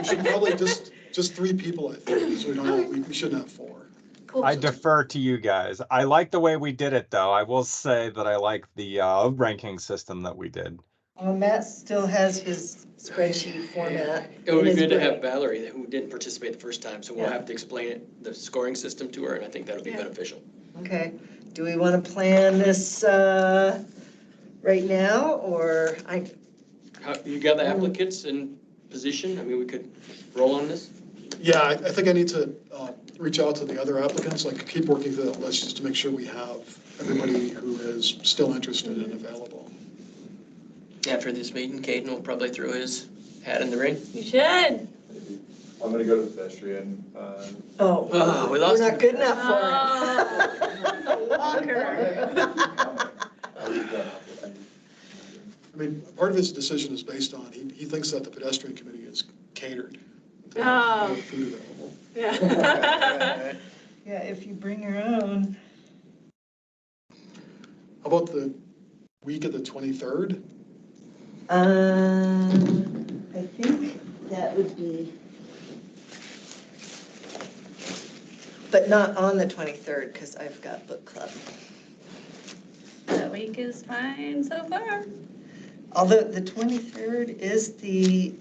We should probably just 3 people, I think, so we shouldn't have 4. Cool. I defer to you guys. I like the way we did it, though. I will say that I like the ranking system that we did. Matt still has his spreadsheet format. It would in be his good to brain. have Valerie, who didn't participate the first time, so we'll Yeah. have to explain the scoring system to her, and I think that'll be beneficial. Okay. Do we want to plan this right now, or You got the applicants in position? I mean, we could roll on this? Yeah, I think I need to reach out to the other applicants, like keep working through that list just to make sure we have everybody who is still interested and available. After this meeting, Caden will probably throw his hat in the ring. You should. I'm gonna go to the pedestrian. Oh, we we're lost not him. good enough for I mean, part of his decision is based on, he thinks that the pedestrian committee is catered. to Oh. have food available. Yeah. him. Yeah, if you bring your own. How about the week of the 23rd? I think that would be, but not on the 23rd, because I've got book club. That week is fine so far. Although the 23rd is the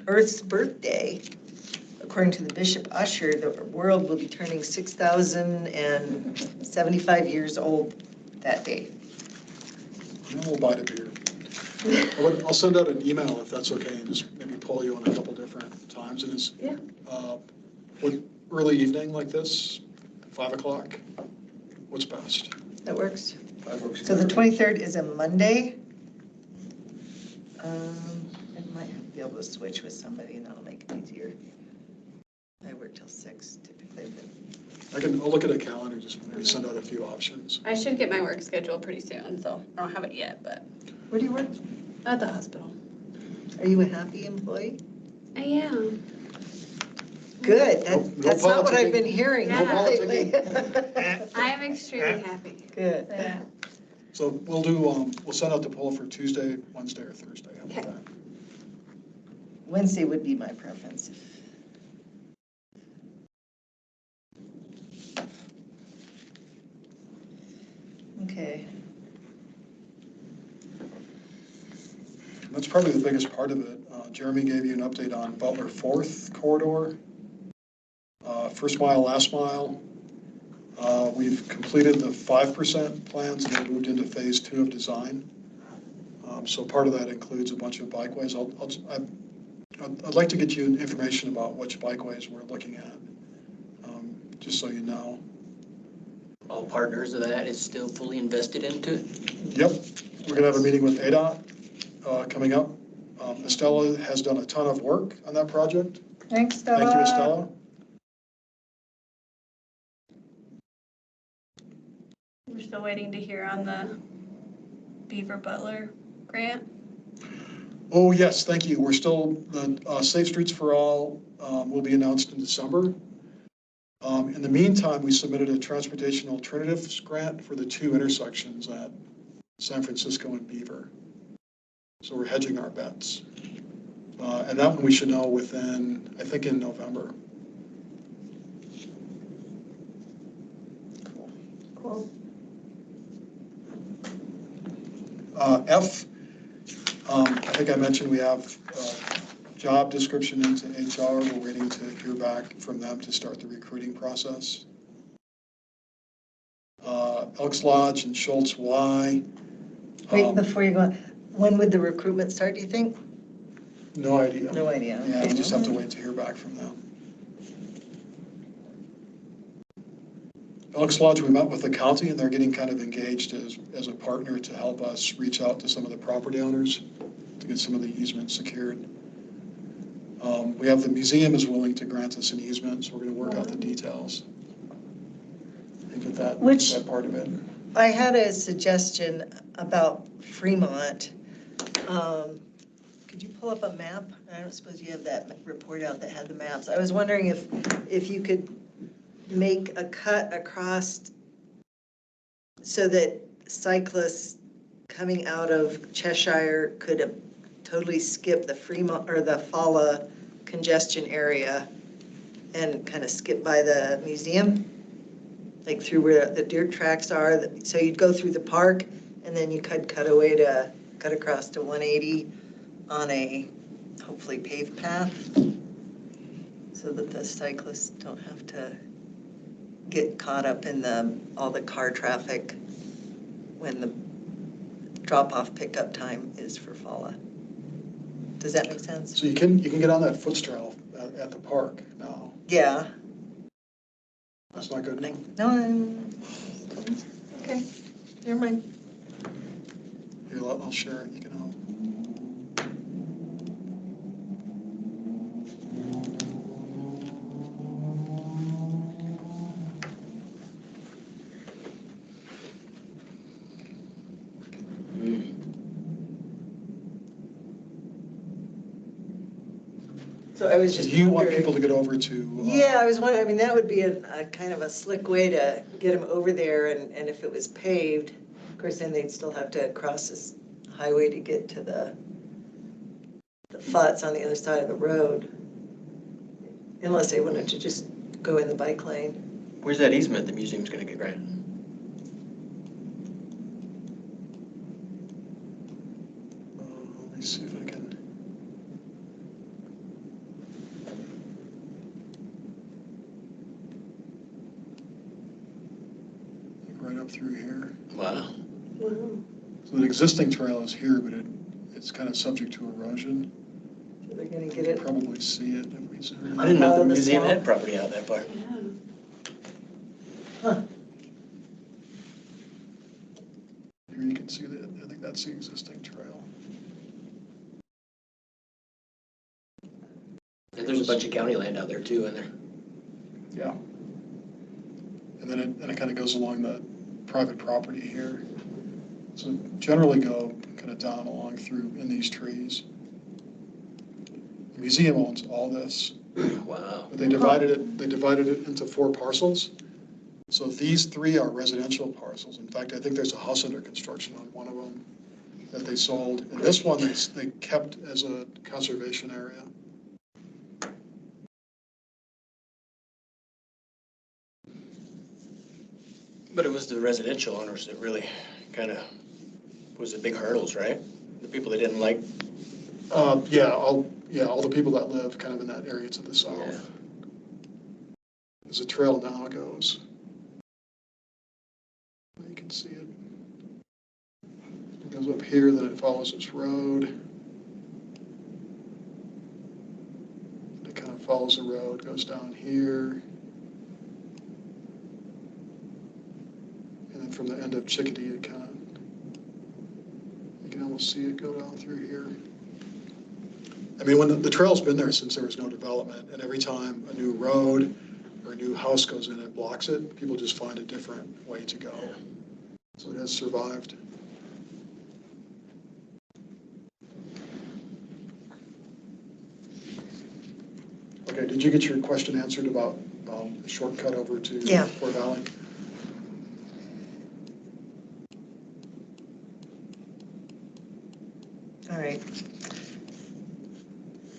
Earth's birthday. According to the Bishop Usher, the world will be turning 6,075 years old that day. And we'll buy the beer. I'll send out an email if that's okay, and just maybe pull you on a couple different times. And it's Yeah. What, early evening like this, 5 o'clock? What's best? That works. 5 works. So the 23rd is a Monday. I might be able to switch with somebody and that'll make it easier. I work till 6 typically, but I'll look at a calendar, just maybe send out a few options. I should get my work schedule pretty soon, so I don't have it yet, but where do you work? at the hospital. Are you a happy employee? I am. Good. No That's not what I've been politicking. hearing No lately. I am extremely happy. Good. Yeah. So we'll do, we'll send out the poll for Tuesday, Wednesday, or Thursday. How about Okay. that? Wednesday would be my preference. Okay. That's probably the biggest part of it. Jeremy gave you an update on Butler 4th corridor. First mile, last mile. We've completed the 5% plans and then moved into phase 2 of design. So part of that includes a bunch of bikeways. I'd like to get you information about which bikeways we're looking at, just so you know. All partners of that is still fully invested into it. Yep, we're gonna have a meeting with ADOT coming up. Estella has done a ton of work on that project. Thanks, Stella. Thank you, Estella. We're still waiting to hear on the Beaver Butler grant. Oh, yes, thank you. We're still, the Safe Streets for All will be announced in December. In the meantime, we submitted a transportation alternatives grant for the 2 intersections at San Francisco and Beaver. So we're hedging our bets. And that one we should know within, I think, in November. Cool. F, I think I mentioned we have job description into HR. We're waiting to hear back from them to start the recruiting process. Elks Lodge and Schultz Y. Wait, before you go on, when would the recruitment start, do you think? No idea. No idea. Yeah, Okay. we just have to wait to hear back from them. Elks Lodge, we met with the county and they're getting kind of engaged as a partner to help us reach out to some of the property owners to get some of the easements secured. We have the museum is willing to grant us an easement, so we're going to work out the details and get that part of it. I had a suggestion about Fremont. Could you pull up a map? I don't suppose you have that report out that had the maps. I was wondering if you could make a cut across so that cyclists coming out of Cheshire could totally skip the Fremont or the Fala congestion area and kind of skip by the museum, like through where the dirt tracks are. So you'd go through the park and then you could cut across to 180 on a hopefully paved path so that the cyclists don't have to get caught up in all the car traffic when the drop-off pickup time is for Fala. Does that make sense? So you can get on that Foots Trail at the park now. Yeah. That's not good enough. No, okay, never mind. Here, I'll share it, you can help. So I was So just you want wondering- people to get over to? Yeah, I was wondering, I mean, that would be a kind of a slick way to get them over there, and if it was paved, of course, then they'd still have to cross this highway to get to the FUTs on the other side of the road. Unless they wanted to just go in the bike lane. Where's that easement the museum's gonna get granted? Let me see if I can. Right up through here. Wow. So the existing trail is here, but it's kind of subject to erosion. So they're gonna You get can it. probably see it if we zoom in. I didn't know Out the of the museum swamp. had property out that far. Yeah. Huh. Here you can see that, I think that's the existing trail. And there's a bunch of county land out there too, in there. Yeah. And then it kind of goes along the private property here. So generally go kind of down along through in these trees. The museum owns all this, Wow. but they divided it into 4 parcels. So these 3 are residential parcels. In fact, I think there's a house under construction on one of them that they sold. And this one they kept as a conservation area. But it was the residential owners that really kind of was the big hurdles, right? The people that didn't like. Yeah, all the people that live kind of in that area to the south. Yeah. As the trail now goes. You can see it. It goes up here, then it follows this road. It kind of follows the road, goes down here. And then from the end of Chickadee, it kind of, you can almost see it go down through here. I mean, when the trail's been there since there was no development, and every time a new road or a new house goes in and blocks it, people just find a different way to go. So it has survived. Okay, did you get your question answered about the shortcut over to Yeah. Fort Valley? All right.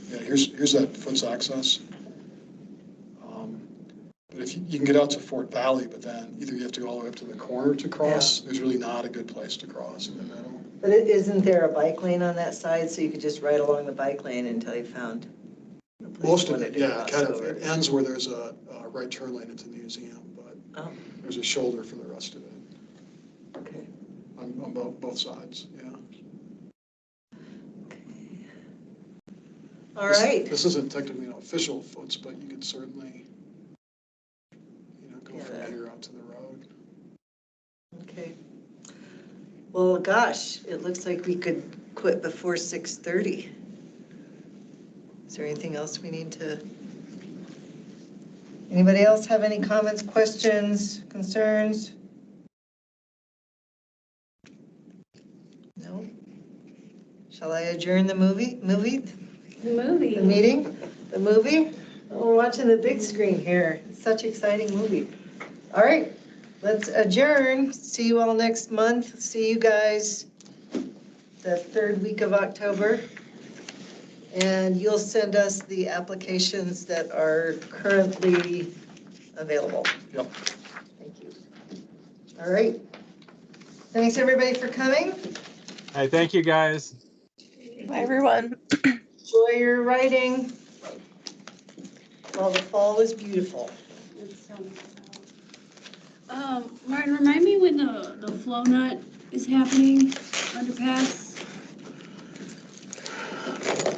Yeah, here's that Foots access. But if you can get out to Fort Valley, but then either you have to go all the way up to the corner to cross, there's really not a good place to cross in the middle. But isn't there a bike lane on that side, so you could just ride along the bike lane until you found a place Most you of wanted it, to yeah, cross kind of, over? it ends where there's a right turn lane into the museum, but Oh, there's a shoulder for the rest of it okay. on both sides, yeah. All right. This isn't technically an official Foots, but you could certainly, go Yeah. from here out to the road. Okay. Well, gosh, it looks like we could quit before 6:30. Is there anything else we need to? Anybody else have any comments, questions, concerns? No? Shall I adjourn the movie? The movie. The meeting? The movie? Oh, we're watching the big screen here. It's such an exciting movie. All right, let's adjourn. See you all next month. See you guys the 3rd week of October. And you'll send us the applications that are currently available. Yep. Thank you. All right. Thanks, everybody, for coming. Hey, thank you, guys. Bye, everyone. Enjoy your writing. Well, the fall is beautiful. Martin, remind me when the flow nut is happening, underpass?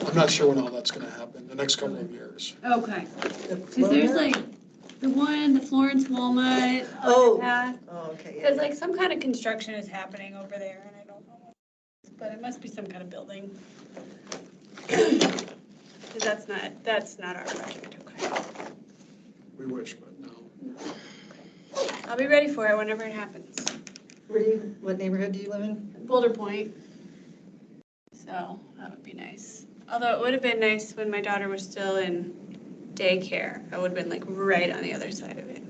I'm not sure when all that's gonna happen, the next couple of years. Okay, The because there's Florida? like the one, the Florence Walnut Oh. underpass. Oh, okay, yeah. Because like some kind of construction is happening over there and I don't know what it is, but it must be some kind of building. Because that's not our project, okay. We wish, but no. I'll be ready for it whenever it happens. What neighborhood do you live in? Boulder Point. So that would be nice. Although it would have been nice when my daughter was still in daycare. I would have been like right on the other side of it.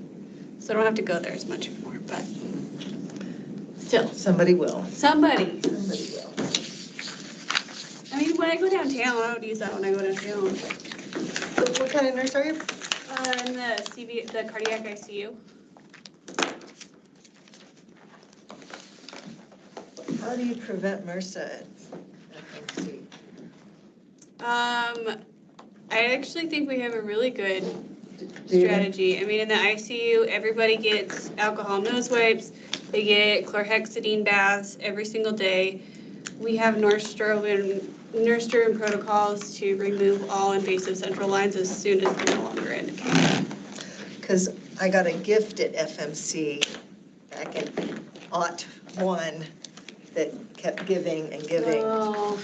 So I don't have to go there as much anymore, but still. Somebody will. Somebody. Somebody will. I mean, when I go downtown, I would use that when I go downtown. What kind of nurse are you? In the cardiac ICU. How do you prevent MRSA at FMC? I actually think we have a really good Do you? strategy. I mean, in the ICU, everybody gets alcohol nose wipes. They get chlorhexidine baths every single day. We have Nordstrom protocols to remove all invasive central lines as soon as they're no longer indicated. Because I got a gift at FMC back in '01 that kept giving and giving. Oh,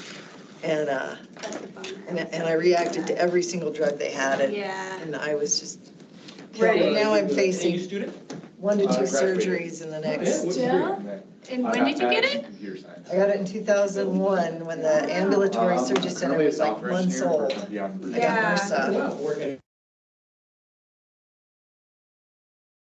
And, that's a bummer. and I reacted to every single drug they had. Yeah. And I was just, Right. now I'm facing student? 1 to 2 Graduated. surgeries in the next. Yeah? And when did you get it? I got it in 2001 when the ambulatory surgery center was like months old. I got Yeah. MRSA.